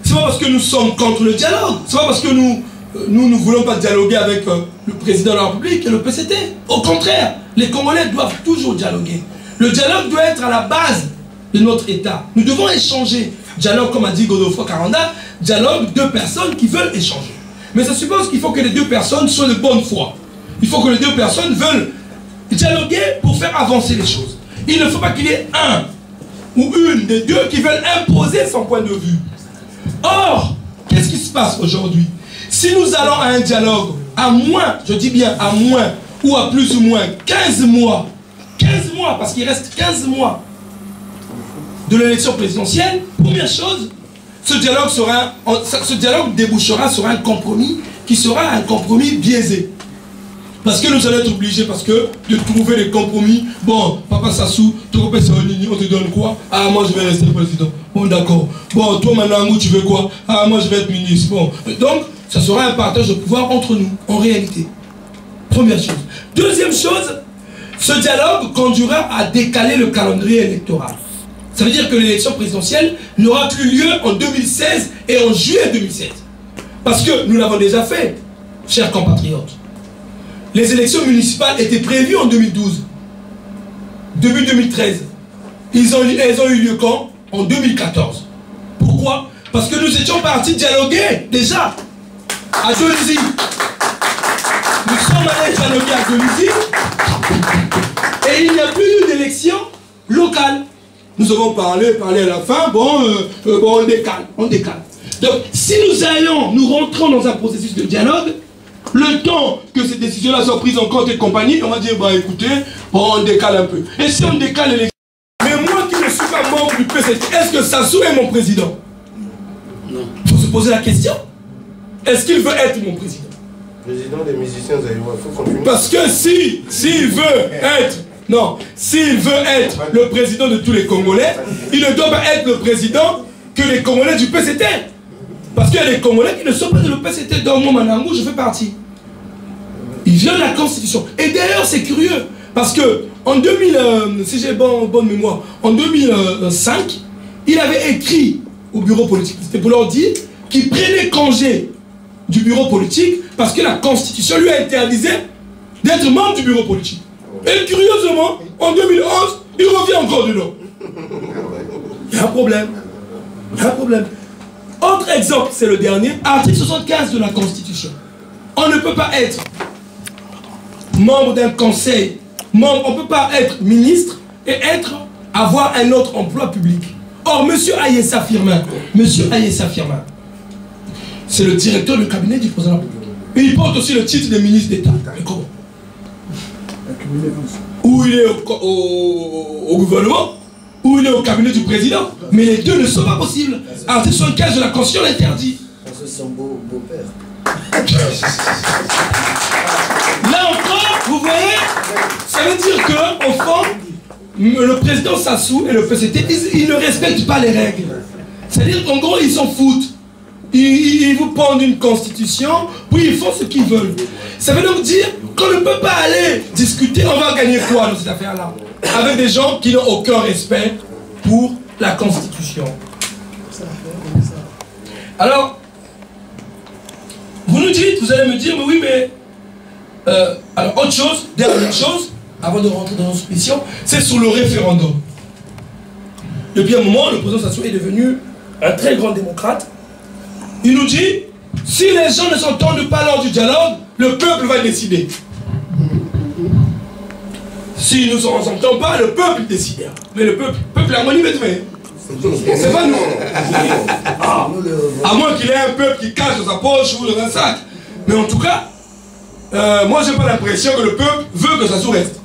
C'est pas parce que nous sommes contre le dialogue. C'est pas parce que nous ne voulons pas dialoguer avec le président de la République et le PCT. Au contraire, les Congolais doivent toujours dialoguer. Le dialogue doit être à la base de notre État. Nous devons échanger. Dialogue, comme a dit Godofroid Karanda, dialogue, deux personnes qui veulent échanger. Mais ça suppose qu'il faut que les deux personnes soient de bonne foi. Il faut que les deux personnes veulent dialoguer pour faire avancer les choses. Il ne faut pas qu'il y ait un ou une des deux qui veulent imposer son point de vue. Or, qu'est-ce qui se passe aujourd'hui? Si nous allons à un dialogue, à moins, je dis bien à moins, ou à plus ou moins 15 mois, parce qu'il reste 15 mois de l'élection présidentielle, première chose, ce dialogue débouchera sur un compromis qui sera un compromis biaisé. Parce que nous allons être obligés, parce que de trouver les compromis, bon, Papa Sassou, on te donne quoi? Ah, moi je vais rester président. Bon, d'accord. Bon, toi Manangou, tu veux quoi? Ah, moi je vais être ministre. Bon, donc, ça sera un partage de pouvoir entre nous, en réalité. Première chose. Deuxième chose, ce dialogue conduira à décaler le calendrier électoral. Ça veut dire que l'élection présidentielle n'aura plus lieu en 2016 et en juillet 2016. Parce que nous l'avons déjà fait, chers compatriotes. Les élections municipales étaient prévues en 2012. Début 2013. Elles ont eu lieu quand? En 2014. Pourquoi? Parce que nous étions partis dialoguer déjà à Dolisie. Nous sommes allés dialoguer à Dolisie et il n'y a plus eu d'élection locale. Nous avons parlé à la fin, bon, on décale. Donc, si nous rentrons dans un processus de dialogue, le temps que ces décisions-là soient prises en compte et compagnie, on va dire, bah écoutez, bon, on décale un peu. Et si on décale l'élection, mais moi qui ne suis pas membre du PCT, est-ce que Sassou est mon président? Non. Il faut se poser la question. Est-ce qu'il veut être mon président? Président des musiciens zaïrois, il faut continuer. Parce que s'il veut être, s'il veut être le président de tous les Congolais, il ne doit pas être le président que les Congolais du PCT. Parce qu'il y a des Congolais qui ne sont pas de le PCT. Dans mon Manangou, je fais partie. Il vient de la Constitution. Et d'ailleurs, c'est curieux. Parce que, en 2000, si j'ai bonne mémoire, en 2005, il avait écrit au bureau politique. C'était pour leur dire qu'il prenait congé du bureau politique parce que la Constitution lui a interdisé d'être membre du bureau politique. Et curieusement, en 2011, il revient encore dedans. Il y a un problème. Autre exemple, c'est le dernier, article 75 de la Constitution. On ne peut pas être membre d'un conseil, on ne peut pas être ministre et avoir un autre emploi public. Or, M. Ayessa Firmin, c'est le directeur du cabinet du président. Et il porte aussi le titre de ministre d'État. Mais comment? Ou il est au gouvernement, ou il est au cabinet du président. Mais les deux ne sont pas possibles. Article 75 de la Constitution l'interdit. Parce que c'est son beau-père. Là encore, vous voyez, ça veut dire qu'au fond, le président Sassou et le PCT, ils ne respectent pas les règles. C'est-à-dire qu'en gros, ils s'en foutent. Ils vous pondent une constitution, puis ils font ce qu'ils veulent. Ça veut donc dire qu'on ne peut pas aller discuter, on va gagner quoi dans cette affaire-là? Avec des gens qui n'ont aucun respect pour la constitution. Alors, vous nous dites, vous allez me dire, mais oui, mais... alors, autre chose, dernière chose, avant de rentrer dans notre mission, c'est sur le référendum. Depuis un moment, le président Sassou est devenu un très grand démocrate. Il nous dit, si les gens ne s'entendent pas lors du dialogue, le peuple va décider. Si nous ne s'entendons pas, le peuple décidera. Mais le peuple harmonie, c'est pas nous. À moins qu'il ait un peuple qui cache dans sa poche ou dans un sac. Mais en tout cas, moi j'ai pas l'impression que le peuple veut que ça reste.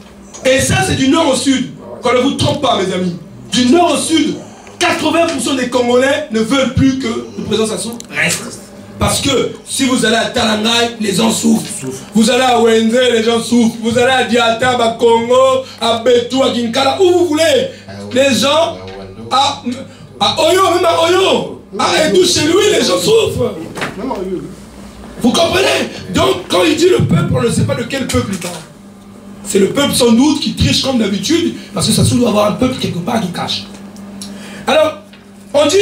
Et ça, c'est du nord au sud. qu'on ne vous trompe pas, mes amis. Du nord au sud, 80% des Congolais ne veulent plus que le président Sassou reste. Parce que si vous allez à Talangai, les gens souffrent. Vous allez à Wende, les gens souffrent. Vous allez à Diata, à Congo, à Betou, à Kinkala, où vous voulez. Les gens, à Oyo, même à Oyo, à Edou, chez lui, les gens souffrent. Vous comprenez? Donc, quand il dit le peuple, on ne sait pas de quel peuple il parle. C'est le peuple sans doute qui triche comme d'habitude, parce que Sassou doit avoir un peuple quelque part qui cache. Alors, on dit,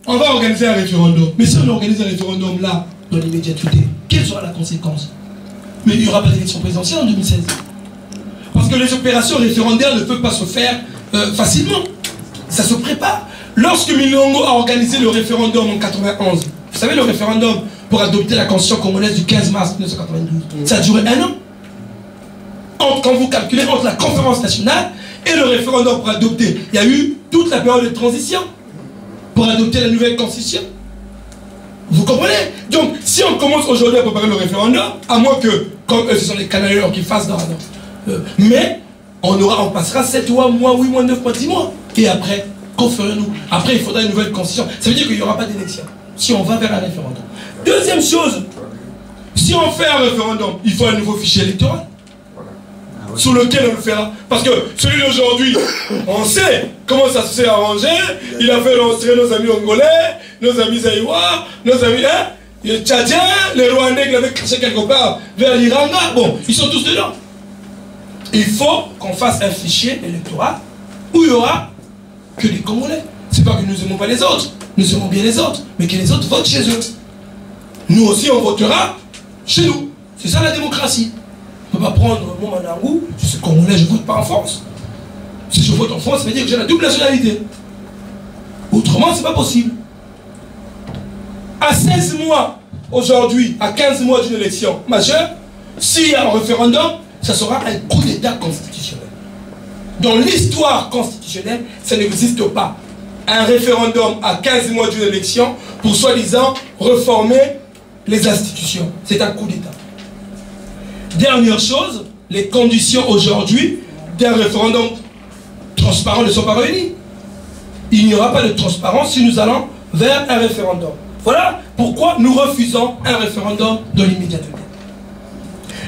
on va organiser un référendum. Mais si on organise un référendum là, dans l'immédiateté, quelle sera la conséquence? Mais il n'y aura pas d'élection présidentielle en 2016. Parce que les opérations référendaires ne peuvent pas se faire facilement. Ça se prépare. Lorsque Milongo a organisé le référendum en 91, vous savez le référendum pour adopter la constitution congolaise du 15 mars 1992, ça a duré 1 an. Quand vous calculez entre la conférence nationale et le référendum pour adopter, il y a eu toute la période de transition pour adopter la nouvelle constitution. Vous comprenez? Donc, si on commence aujourd'hui à préparer le référendum, à moins que, comme ce sont les Canadiens qui fassent dans mais on passera 7 mois, 8 mois, 9 mois, 10 mois. Et après, qu'en ferons-nous? Après, il faudra une nouvelle constitution. Ça veut dire qu'il n'y aura pas d'élection si on va vers un référendum. Deuxième chose, si on fait un référendum, il faut un nouveau fichier électoral sur lequel on le fera. Parce que celui d'aujourd'hui, on sait comment ça s'est arrangé. Il a fait rentrer nos amis angolais, nos amis zaïrois, nos amis les tchadiens, les rwandais qui l'avaient caché quelque part vers l'Iranga. Bon, ils sont tous dedans. Il faut qu'on fasse un fichier électoral où il n'y aura que les Congolais. C'est pas que nous n'aimons pas les autres, nous aimons bien les autres, mais que les autres votent chez eux. Nous aussi, on votera chez nous. C'est ça la démocratie. On ne peut pas prendre mon Manangou, je suis Congolais, je ne vote pas en France. Si je vote en France, ça veut dire que j'ai la double nationalité. Autrement, ce n'est pas possible. À 16 mois, aujourd'hui, à 15 mois d'une élection majeure, s'il y a un référendum, ça sera un coup d'État constitutionnel. Dans l'histoire constitutionnelle, ça n'existe pas. Un référendum à 15 mois d'une élection pour soi-disant réformer les institutions. C'est un coup d'État. Dernière chose, les conditions aujourd'hui d'un référendum transparent ne sont pas réunies. Il n'y aura pas de transparence si nous allons vers un référendum. Voilà pourquoi nous refusons un référendum dans l'immédiateté.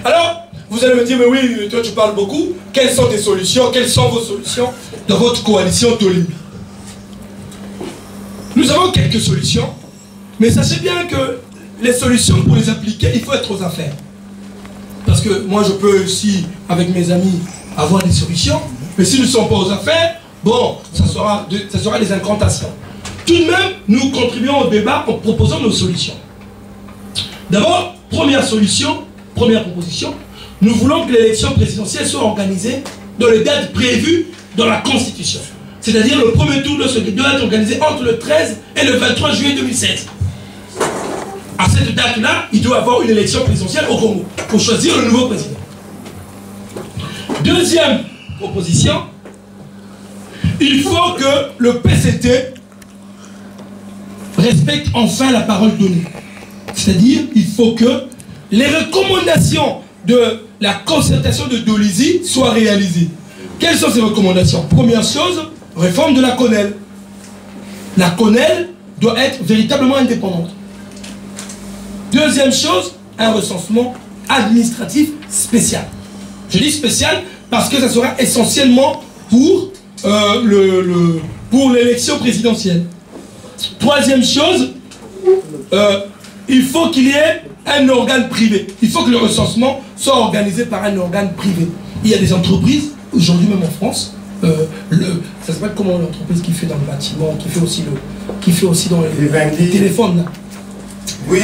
Alors, vous allez me dire, mais oui, toi tu parles beaucoup. Quelles sont tes solutions? Quelles sont vos solutions dans votre coalition Tolimi? Nous avons quelques solutions, mais sachez bien que les solutions, pour les appliquer, il faut être aux affaires. Parce que moi, je peux aussi, avec mes amis, avoir des solutions, mais si nous ne sommes pas aux affaires, bon, ça sera des incantations. Tout de même, nous contribuons au débat en proposant nos solutions. D'abord, première solution, première proposition, nous voulons que l'élection présidentielle soit organisée dans les dates prévues dans la Constitution. C'est-à-dire le premier tour de ce qui doit être organisé entre le 13 et le 23 juillet 2016. À cette date-là, il doit y avoir une élection présidentielle au Congo pour choisir le nouveau président. Deuxième proposition, il faut que le PCT respecte enfin la parole donnée. C'est-à-dire, il faut que les recommandations de la concertation de Dolizy soient réalisées. Quelles sont ces recommandations? Première chose, réforme de la CONEL. La CONEL doit être véritablement indépendante. Deuxième chose, un recensement administratif spécial. Je dis spécial parce que ça sera essentiellement pour l'élection présidentielle. Troisième chose, il faut qu'il y ait un organe privé. Il faut que le recensement soit organisé par un organe privé. Il y a des entreprises, aujourd'hui même en France, ça s'appelle comment l'entreprise qui fait dans le bâtiment, qui fait aussi dans les téléphones là. Oui.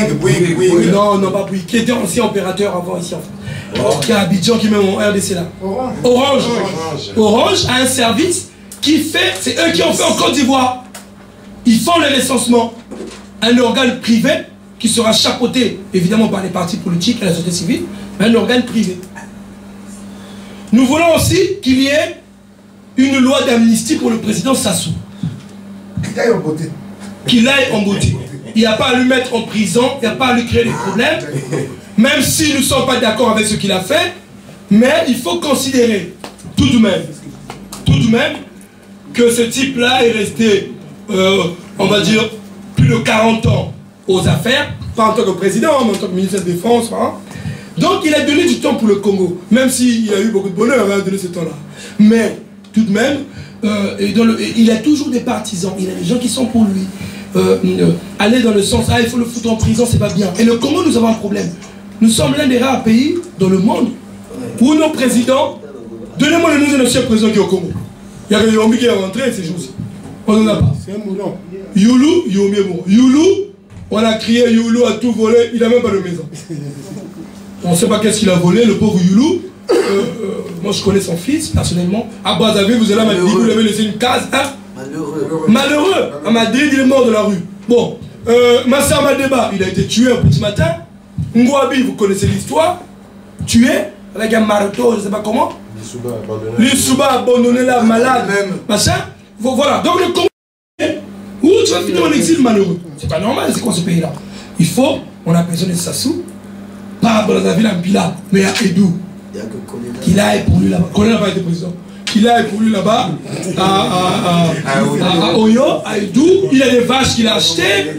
Non, pas Bouygues, qui était ancien opérateur avant ici en France. Qui a Abidjan, qui met mon RDC là. Orange a un service qui fait, c'est eux qui ont fait en Côte d'Ivoire. Ils font le recensement. Un organe privé qui sera chapeauté évidemment par les partis politiques et la société civile, mais un organe privé. Nous voulons aussi qu'il y ait une loi d'amnistie pour le président Sassou. Qu'il aille en beauté. Il n'y a pas à lui mettre en prison, il n'y a pas à lui créer des problèmes, même si nous ne sommes pas d'accord avec ce qu'il a fait, mais il faut considérer tout de même même que ce type-là est resté, on va dire, plus de 40 ans aux affaires, pas en tant que président, mais en tant que ministre de la Défense. Hein. Donc il a donné du temps pour le Congo, même s'il a eu beaucoup de bonheur à donner ce temps-là. Mais tout de même, il a toujours des partisans, il a des gens qui sont pour lui. Aller dans le sens, il faut le foutre en prison, c'est pas bien. Et le Congo, nous avons un problème. Nous sommes l'un des rares pays dans le monde où nos présidents, donnez-moi le nom de l'ancien président qui est au Congo. Il y a Yombi qui est rentré ces jours-ci. On n'en a pas. C'est un moulin. Youlou, Yombi est bon. Youlou, on a crié Youlou a tout volé, il n'a même pas de maison. On ne sait pas qu'est-ce qu'il a volé, le pauvre Youlou. Moi je connais son fils personnellement. À Brazzaville, vous allez vous lui avez laissé une case. Hein? Malheureux. À Madrid, il est mort de la rue. Bon, Massa Madeba, il a été tué un petit matin. Ngouabi, vous connaissez l'histoire. Tué avec un marteau, je ne sais pas comment. Lissouba abandonné là, malade. Machin. Voilà. Donc le Congo, où tu vas finir en exil malheureux. C'est pas normal, c'est quoi ce pays-là? Il faut, on a besoin de Sassou. Pas à Brazzaville, en Pila, mais à Edou. Qu'il aille pour lui là-bas. Colin n'a pas été président. Qu'il aille pour lui là-bas, à Oyo, à Edou. Il a des vaches qu'il a achetées.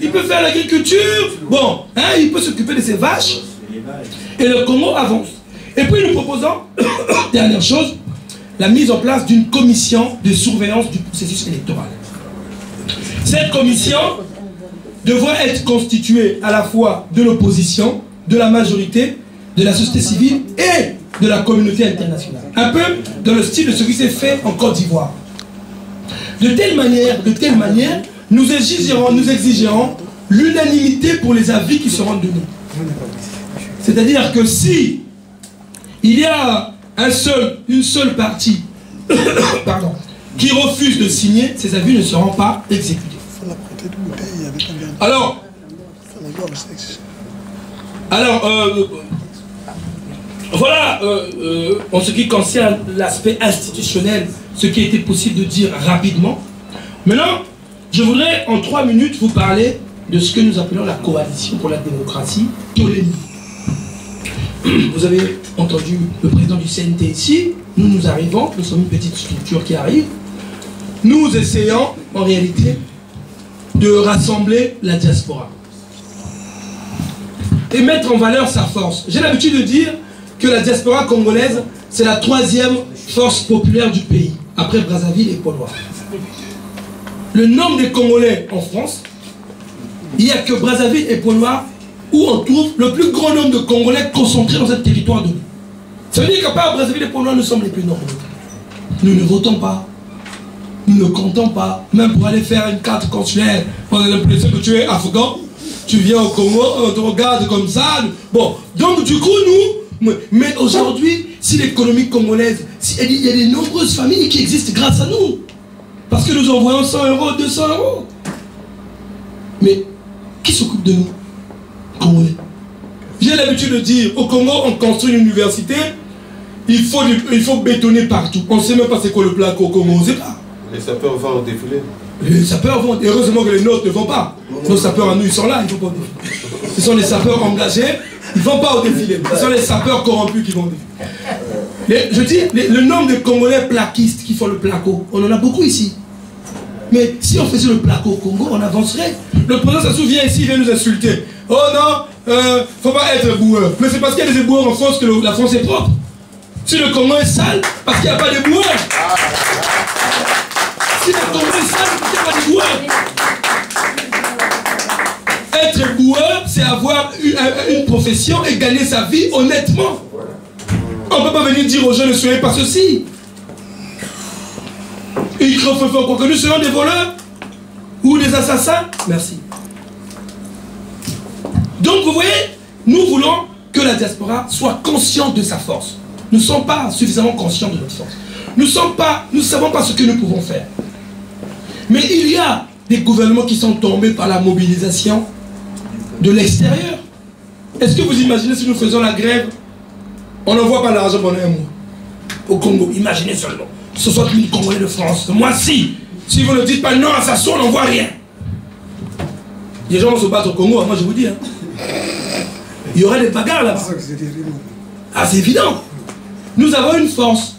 Il peut faire l'agriculture. Bon, hein, il peut s'occuper de ses vaches. Et le Congo avance. Et puis nous proposons, dernière chose, la mise en place d'une commission de surveillance du processus électoral. Cette commission devra être constituée à la fois de l'opposition, de la majorité, de la société civile et de la communauté internationale. Un peu dans le style de ce qui s'est fait en Côte d'Ivoire. De telle manière, nous exigerons l'unanimité pour les avis qui seront donnés. C'est-à-dire que si il y a une seule partie pardon, qui refuse de signer, ces avis ne seront pas exécutés. Alors, voilà, en ce qui concerne l'aspect institutionnel, ce qui a été possible de dire rapidement. Maintenant, je voudrais en 3 minutes vous parler de ce que nous appelons la coalition pour la démocratie, Tolémie. Vous avez entendu le président du CNT ici, nous arrivons, nous sommes une petite structure qui arrive. Nous essayons, en réalité, de rassembler la diaspora et mettre en valeur sa force. J'ai l'habitude de dire que la diaspora congolaise, c'est la 3e force populaire du pays, après Brazzaville et Pôle-Noir. Le nombre de Congolais en France, il n'y a que Brazzaville et Pôle-Noir où on trouve le plus grand nombre de Congolais concentrés dans ce territoire donné. Ça veut dire qu'à part Brazzaville et Pôle-Noir, nous sommes les plus nombreux. Nous ne votons pas, nous ne comptons pas, même pour aller faire une carte consulaire, on a l'impression que tu es afghan, tu viens au Congo, on te regarde comme ça. Bon, donc du coup, mais aujourd'hui, si l'économie congolaise, il y a de nombreuses familles qui existent grâce à nous. Parce que nous envoyons 100 euros, 200 euros. Mais qui s'occupe de nous, Congolais? J'ai l'habitude de dire, au Congo, on construit une université, il faut bétonner partout. On ne sait même pas c'est quoi le plaque au Congo, on ne sait pas. Les sapeurs vont au défilé. Les sapeurs vont, heureusement que les nôtres ne vont pas. Nos sapeurs à nous, ils sont là, ils ne vont pas au défilé. Ce sont les sapeurs engagés, ils ne vont pas au défilé. Ce sont les sapeurs corrompus qui vont au défilé. Je dis, le nombre de Congolais plaquistes qui font le placo, on en a beaucoup ici. Mais si on faisait le placo au Congo, on avancerait. Le président se souvient ici, il vient nous insulter. Oh non, faut pas être boueur. Mais c'est parce qu'il y a des éboueurs en France que la France est propre. Si le Congo est sale, parce qu'il n'y a pas de boueurs. Si le Congo est sale, parce qu'il n'y a pas de boueurs. Être boueur, c'est avoir une profession et gagner sa vie honnêtement. On ne peut pas venir dire aux gens ne soyez pas ceci. Ils crient fort que nous serons des voleurs ou des assassins. Merci. Donc vous voyez, nous voulons que la diaspora soit consciente de sa force. Nous ne sommes pas suffisamment conscients de notre force. Nous ne savons pas ce que nous pouvons faire. Mais il y a des gouvernements qui sont tombés par la mobilisation de l'extérieur. Est-ce que vous imaginez si nous faisons la grève, on n'envoie pas l'argent pendant un mois au Congo? Imaginez seulement. 60 000 Congolais de France. Moi, si vous ne dites pas non à Sassou, on n'envoie rien. Les gens vont se battre au Congo, moi je vous dis. Hein. Il y aurait des bagarres là-bas. Ah, c'est évident. Nous avons une force.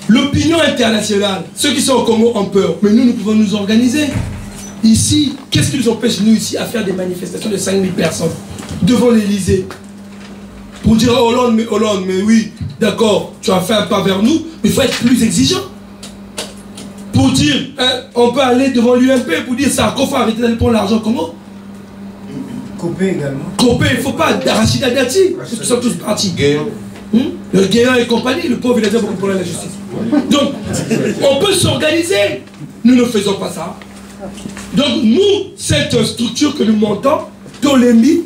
L'opinion internationale, ceux qui sont au Congo ont peur, mais nous pouvons nous organiser. Ici, qu'est-ce qui nous empêche, nous, ici, à faire des manifestations de 5000 personnes devant l'Élysée pour dire oh, Hollande, mais oui, d'accord, tu as fait un pas vers nous, mais il faut être plus exigeant. Pour dire, hein, on peut aller devant l'UMP pour dire ça, qu'on faut arrêter d'aller prendre l'argent comment? Copé également. Copé, il ne faut pas Rachida Dati, parce qu'ils sont tous partis. Le Guéant et compagnie, le pauvre, il a déjà beaucoup pour la justice. Donc, on peut s'organiser. Nous ne faisons pas ça. Donc, nous, cette structure que nous montons, Tolembi,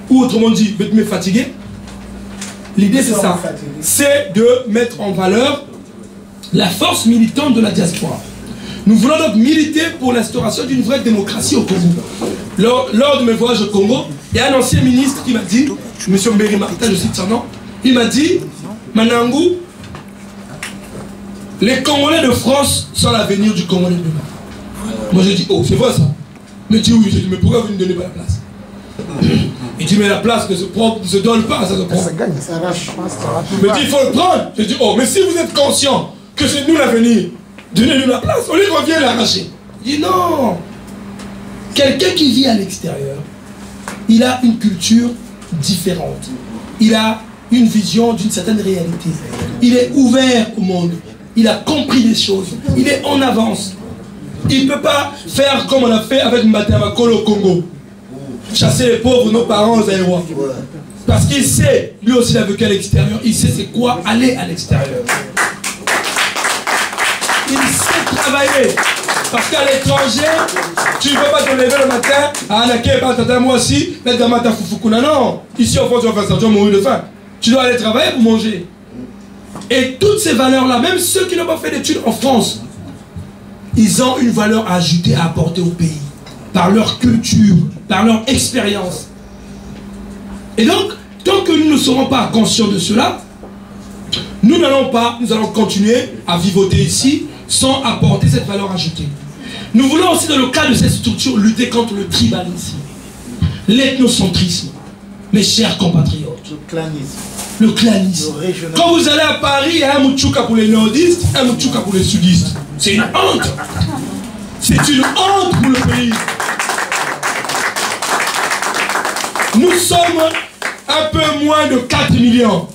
ou autrement dit, me fatigué, l'idée c'est ça. C'est de mettre en valeur la force militante de la diaspora. Nous voulons donc militer pour l'instauration d'une vraie démocratie au Congo. Lors de mes voyages au Congo, il y a un ancien ministre qui m'a dit, M. Mberi Martin, je cite son nom, il m'a dit, Manangou, les Congolais de France sont l'avenir du Congolais de demain. Moi j'ai dit, oh, c'est vrai ça. Il me dit oui, j'ai dit, mais pourquoi vous ne donnez pas la place? Il dit, mais la place ne se donne pas, ça se prend. Ça gagne, ça arrache. Il me dit, il faut le prendre. J'ai dit, oh, mais si vous êtes conscient que c'est nous l'avenir, donnez-nous la place, on lui revient l'arracher. Il dit, non. Quelqu'un qui vit à l'extérieur, il a une culture différente. Il a une vision d'une certaine réalité. Il est ouvert au monde. Il a compris les choses. Il est en avance. Il ne peut pas faire comme on a fait avec Matamakolo au Congo. Chasser les pauvres, nos parents aux aérois. Parce qu'il sait, lui aussi il a vécu à l'extérieur, il sait c'est quoi aller à l'extérieur. Il sait travailler. Parce qu'à l'étranger, tu ne peux pas te lever le matin, moi aussi, non. Ici en France, tu vas faire ça, tu vas mourir de faim. Tu dois aller travailler pour manger. Et toutes ces valeurs-là, même ceux qui n'ont pas fait d'études en France, ils ont une valeur ajoutée à apporter au pays. Par leur culture, par leur expérience. Et donc, tant que nous ne serons pas conscients de cela, nous n'allons pas, nous allons continuer à vivoter ici sans apporter cette valeur ajoutée. Nous voulons aussi, dans le cas de cette structure, lutter contre le tribalisme, l'ethnocentrisme, mes chers compatriotes. Le clanisme. Quand vous allez à Paris, il y a un Mouchouka pour les nordistes, un Mouchouka pour les sudistes. C'est une honte. C'est une honte pour le pays. Nous sommes un peu moins de 4 millions.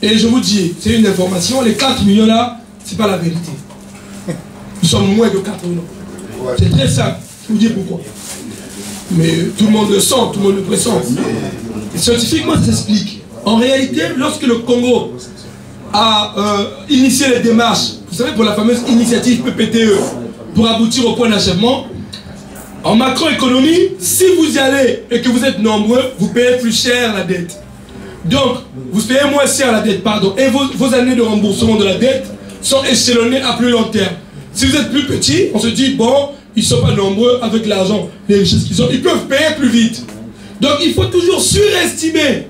Et je vous dis, c'est une information, les 4 millions là, c'est pas la vérité. Nous sommes moins de 4 millions. C'est très simple, je vous dis pourquoi. Mais tout le monde le sent, tout le monde le pressent. Et scientifiquement, ça s'explique. En réalité, lorsque le Congo a initié les démarches, vous savez, pour la fameuse initiative PPTE, pour aboutir au point d'achèvement, en macroéconomie, si vous y allez et que vous êtes nombreux, vous payez plus cher la dette. Donc, vous payez moins cher la dette, pardon. Et vos années de remboursement de la dette sont échelonnées à plus long terme. Si vous êtes plus petit, on se dit, bon, ils ne sont pas nombreux avec l'argent, les richesses qu'ils ont, ils peuvent payer plus vite. Donc, il faut toujours surestimer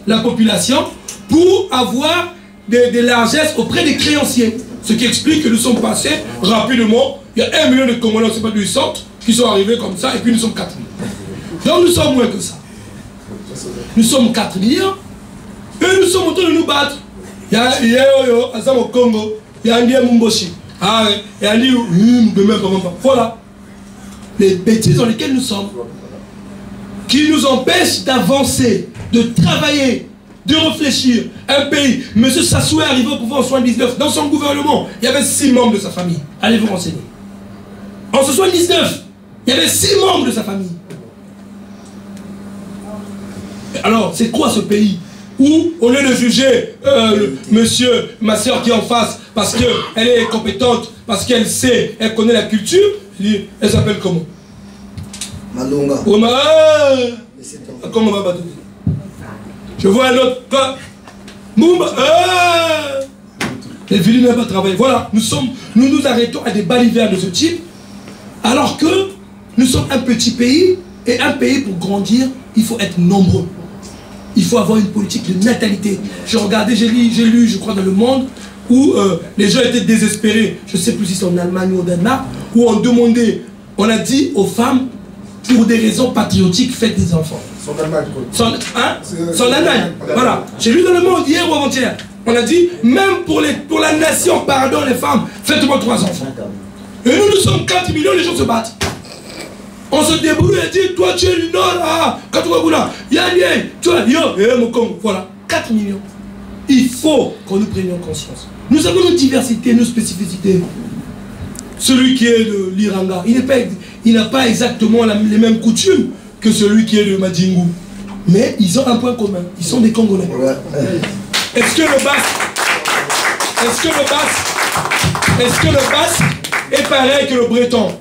la population pour avoir des largesses auprès des créanciers. Ce qui explique que nous sommes passés rapidement. Il y a 1 million de Congolais, c'est pas du centre, qui sont arrivés comme ça, et puis nous sommes 4 millions. Donc nous sommes moins que ça. Nous sommes 4 millions, et nous sommes en train de nous battre. Il y a au Congo, il y a un Mumboshi. Ah ouais, il y a un voilà. Les bêtises dans lesquelles nous sommes, qui nous empêchent d'avancer, de travailler, de réfléchir. Un pays, M. Sassou est arrivé au pouvoir en 1979, dans son gouvernement, il y avait 6 membres de sa famille. Allez vous renseigner. En 1979, il y avait 6 membres de sa famille. Alors, c'est quoi ce pays où, au lieu de juger ma soeur qui est en face, parce qu'elle est compétente, parce qu'elle sait, elle connaît la culture, elle s'appelle comment? Malonga. Comment va je vois un autre pas. Les villes n'ont pas travaillé. Voilà, nous nous arrêtons à des balivernes de ce type, alors que nous sommes un petit pays, et un pays pour grandir, il faut être nombreux. Il faut avoir une politique de natalité. J'ai regardé, j'ai lu, je crois, dans Le Monde, où les gens étaient désespérés, je ne sais plus si c'est en Allemagne ou au Danemark, où on demandait, on a dit aux femmes, pour des raisons patriotiques, faites des enfants. Son Allemagne, quoi. Son Allemagne, voilà. J'ai lu dans Le Monde hier ou avant-hier. On a dit, même pour la nation, pardon les femmes, faites-moi 3 enfants. Et nous sommes 4 millions, les gens se battent. On se débrouille et dit, toi tu es du Nord, ah, Katouaboula, Yannier, tu es yo, et Mokong. Voilà, 4 millions. Il faut que nous prenions conscience. Nous avons nos diversités, nos spécificités. Celui qui est de l'Iranga, il n'a pas exactement les mêmes coutumes que celui qui est de Madjingu. Mais ils ont un point commun, ils sont des Congolais. Est-ce que le Basque est pareil que le Breton?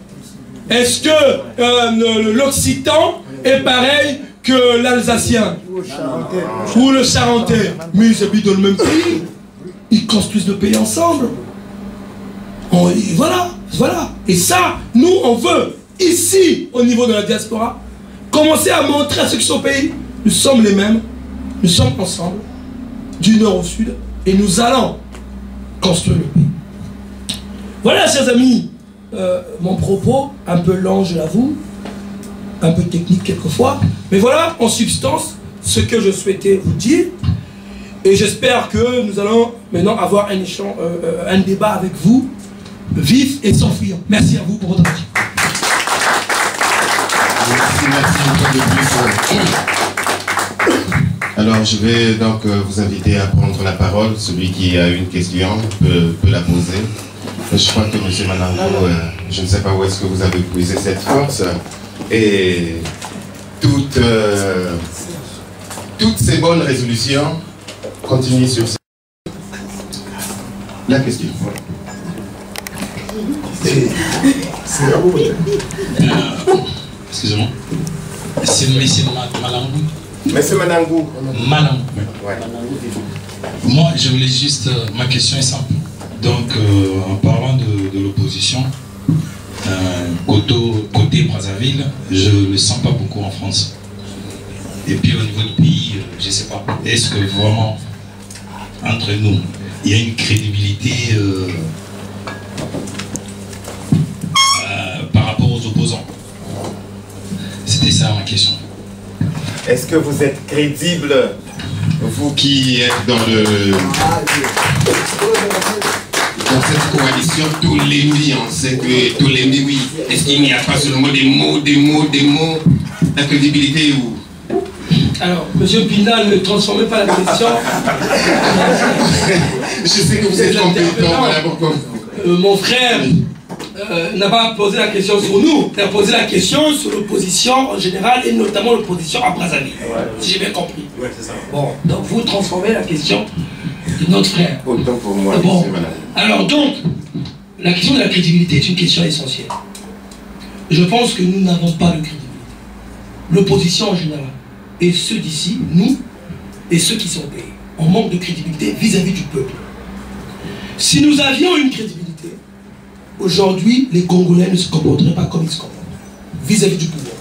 Est-ce que l'Occitan est pareil que l'Alsacien ou le Charentais? Mais ils habitent dans le même pays. Ils construisent le pays ensemble. Voilà. Et ça, nous, on veut, ici, au niveau de la diaspora, commencer à montrer à ceux qui sont au pays, nous sommes les mêmes, nous sommes ensemble, du nord au sud, et nous allons construire le pays. Voilà, chers amis, mon propos, un peu lent, je l'avoue, un peu technique quelquefois, mais voilà, en substance, ce que je souhaitais vous dire, et j'espère que nous allons maintenant avoir un débat avec vous, vif et sans fuir. Merci à vous pour votre attention. Merci une fois de plus. Alors je vais donc vous inviter à prendre la parole. Celui qui a une question peut la poser. Je crois que M. Manango, je ne sais pas où est-ce que vous avez puisé cette force. Et toutes ces bonnes résolutions continuent sur ce. La question. Excusez-moi. C'est M. Malangou. Monsieur Manangou. Malangou. Ouais. Moi, je voulais juste... ma question est simple. Donc, en parlant de l'opposition, côté Brazzaville, je ne le sens pas beaucoup en France. Et puis au niveau du pays, je ne sais pas. Est-ce que vraiment, entre nous, il y a une crédibilité par rapport aux opposants? C'était ça ma question. Est-ce que vous êtes crédible, vous qui êtes dans cette coalition, tous les nuits, on sait que tous les nuits, oui. Est-ce qu'il n'y a pas seulement des mots, la crédibilité ou... Alors, M. Pina, ne transformez pas la question. Je sais que vous êtes compétent, voilà pourquoi. Mon frère n'a pas posé la question sur nous, il a posé la question sur l'opposition en général et notamment l'opposition à Brazzaville, si j'ai bien compris. Ouais, c'est ça. Bon, donc vous transformez la question de notre frère. Autant pour moi, bon. Madame. Alors donc, la question de la crédibilité est une question essentielle. Je pense que nous n'avons pas de crédibilité. L'opposition en général, et ceux d'ici, nous, et ceux qui sont au pays, on manque de crédibilité vis-à-vis du peuple. Si nous avions une crédibilité, aujourd'hui, les Congolais ne se comporteraient pas comme ils se comportent vis-à-vis du pouvoir.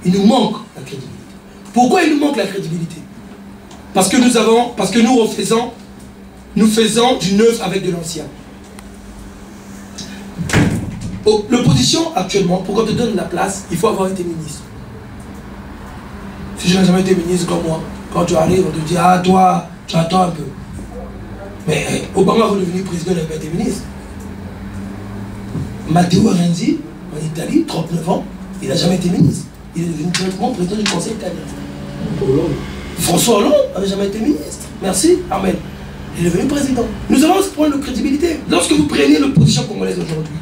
Il nous manque la crédibilité. Pourquoi il nous manque la crédibilité? Parce que nous faisons du neuf avec de l'ancien. L'opposition, actuellement, pour qu'on te donne la place, il faut avoir été ministre. Si je n'ai jamais été ministre comme moi, quand tu arrives, on te dit, ah toi, tu attends un peu. Mais Obama va devenir président, il n'a pas été ministre. Matteo Renzi, en Italie, 39 ans, il n'a jamais été ministre. Il est devenu directement président du Conseil italien. François Hollande n'avait jamais été ministre. Merci, amen. Il est devenu président. Nous avons ce point de crédibilité. Lorsque vous prenez l'opposition congolaise aujourd'hui,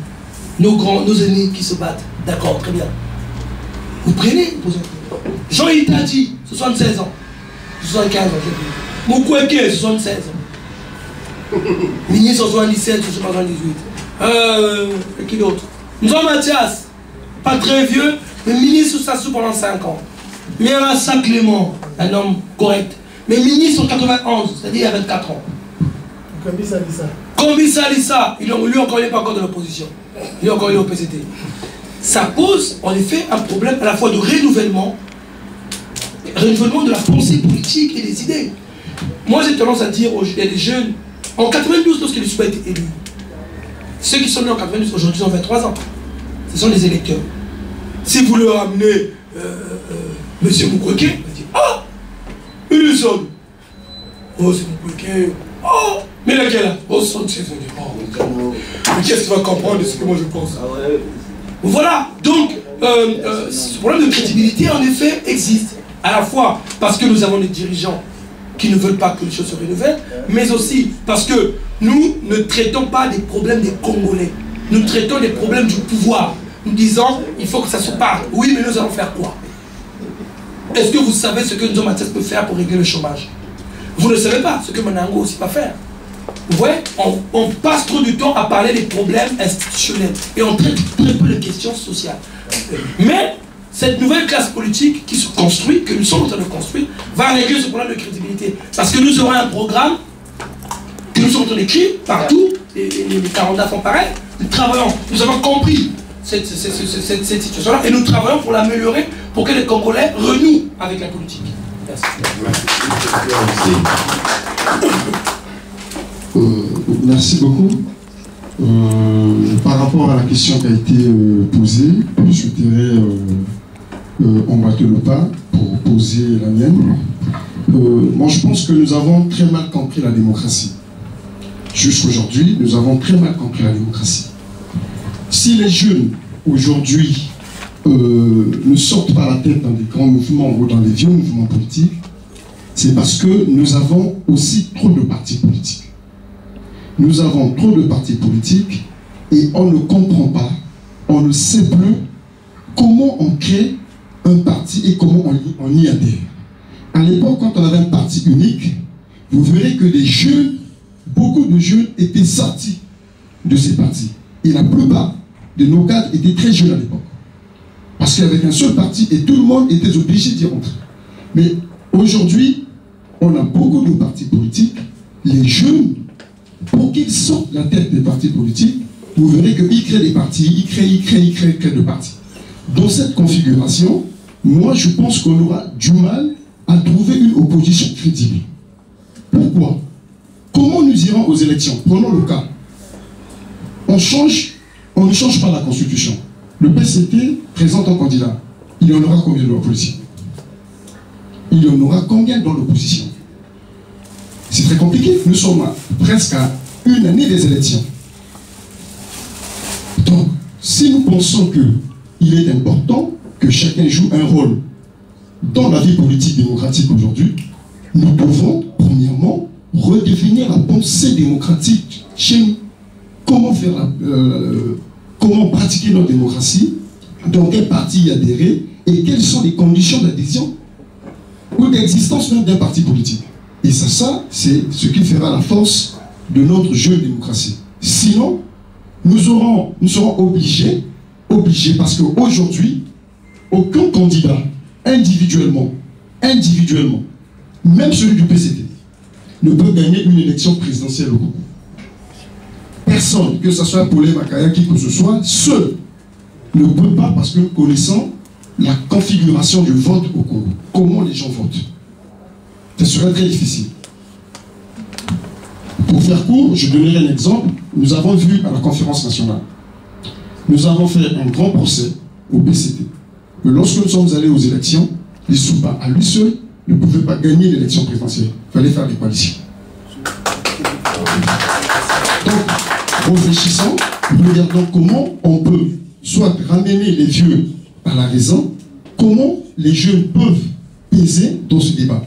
nos aînés qui se battent, d'accord, très bien. Vous prenez l'opposition. Jean Itadi, 76 ans. 75 ans, j'ai dit. Mukwege, 76 ans. Ministre 77, 78. Qui d'autre? Nous avons Mathias, pas très vieux, mais ministre Sassou pendant 5 ans. Mirassa Clément, un homme correct, mais ministre en 91, c'est-à-dire il y a 24 ans. Kombi Salissa, lui encore, il n'est pas encore de l'opposition. Il est encore au PCT. Ça pose en effet un problème à la fois de renouvellement de la pensée politique et des idées. Moi j'ai tendance à dire il y a des jeunes, en 92 lorsque les a été élus, ceux qui sont nés en 92 aujourd'hui ont 23 ans. Ce sont les électeurs. Si vous leur amenez M. Mukwege, il dit ah, il est homme. Oh c'est Mukwege, Oh, mais laquelle là? Oh, mais qu'est-ce que tu vas comprendre de ce que moi je pense? Voilà, donc, ce problème de crédibilité, en effet, existe. À la fois parce que nous avons des dirigeants qui ne veulent pas que les choses se renouvellent, mais aussi parce que nous ne traitons pas des problèmes des Congolais. Nous traitons des problèmes du pouvoir. Nous disons, il faut que ça se parle. Oui, mais nous allons faire quoi? Est-ce que vous savez ce que Nzo Mathias peut faire pour régler le chômage? Vous ne savez pas ce que Manango aussi va faire. Vous voyez, on passe trop du temps à parler des problèmes institutionnels et on traite très peu de questions sociales. Mais cette nouvelle classe politique qui se construit, que nous sommes en train de construire, va régler ce problème de crédibilité. Parce que nous aurons un programme que nous sommes en train d'écrire partout, et les Caranda font pareil. Nous travaillons, nous avons compris cette situation-là et nous travaillons pour l'améliorer, pour que les Congolais renouent avec la politique. Merci. Merci beaucoup. Par rapport à la question qui a été posée, je souhaiterais emboîter le pas pour poser la mienne. Moi, je pense que nous avons très mal compris la démocratie. Jusqu'aujourd'hui, nous avons très mal compris la démocratie. Si les jeunes, aujourd'hui, ne sortent pas la tête dans des grands mouvements ou dans les vieux mouvements politiques, c'est parce que nous avons aussi trop de partis politiques. Nous avons trop de partis politiques et on ne comprend pas, on ne sait plus comment on crée un parti et comment on y adhère. À l'époque, quand on avait un parti unique, vous verrez que les jeunes, beaucoup de jeunes étaient sortis de ces partis. Et la plupart de nos cadres étaient très jeunes à l'époque. Parce qu'avec un seul parti, et tout le monde était obligé d'y rentrer. Mais aujourd'hui, on a beaucoup de partis politiques. Les jeunes, pour qu'ils sortent la tête des partis politiques, vous verrez qu'ils créent des partis, ils créent des partis. Dans cette configuration, moi je pense qu'on aura du mal à trouver une opposition crédible. Pourquoi? Comment nous irons aux élections? Prenons le cas. On ne change pas la Constitution. Le PCT présente un candidat. Il y en aura combien de l'opposition? Il y en aura combien dans l'opposition? C'est très compliqué. Nous sommes presque à une année des élections. Donc, si nous pensons qu'il est important que chacun joue un rôle dans la vie politique démocratique aujourd'hui, nous devons, premièrement, redéfinir la pensée démocratique chez nous. Comment faire comment pratiquer notre démocratie, dans quel parti y adhérer, et quelles sont les conditions d'adhésion ou d'existence même d'un parti politique. Et ça c'est ce qui fera la force de notre jeune démocratie. Sinon, nous serons obligés, parce qu'aujourd'hui, aucun candidat, individuellement, même celui du PCT, ne peut gagner une élection présidentielle au Congo. Personne, que ce soit Paulé Makaya, qui que ce soit, seul ne peut pas, parce que nous connaissons la configuration du vote au Congo. Comment les gens votent. Ce serait très difficile. Pour faire court, je donnerai un exemple. Nous avons vu à la conférence nationale, nous avons fait un grand procès au PCT. Mais lorsque nous sommes allés aux élections, les Souba, à lui seul, ne pouvaient pas gagner l'élection présidentielle. Il fallait faire des coalitions. Donc, réfléchissons, regardons comment on peut soit ramener les vieux à la raison, comment les jeunes peuvent peser dans ce débat.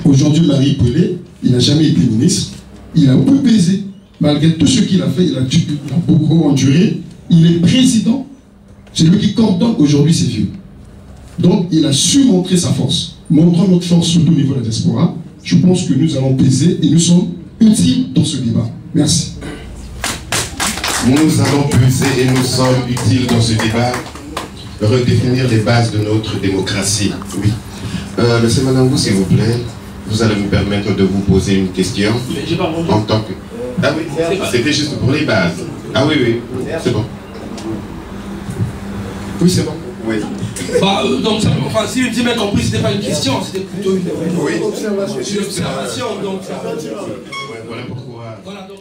Aujourd'hui, Marie Pelé, il n'a jamais été ministre, il a pu peser. Malgré tout ce qu'il a fait, il a beaucoup enduré. Il est président, c'est lui qui coordonne aujourd'hui ces vieux. Donc, il a su montrer sa force. Montrons notre force surtout au niveau de la diaspora. Je pense que nous allons peser et nous sommes utiles dans ce débat. Merci. Nous allons peser et nous sommes utiles dans ce débat. Redéfinir les bases de notre démocratie. Oui. Monsieur Manango, s'il vous plaît, vous allez me permettre de vous poser une question. Mais j'ai pas entendu. En tant que... Ah oui, c'était juste pour les bases. Ah oui, oui, c'est bon. Oui, c'est bon. Oui. Bah, donc, enfin, si j'ai bien compris, c'était pas une question, c'était plutôt une observation. Donc, voilà pourquoi. voilà, donc,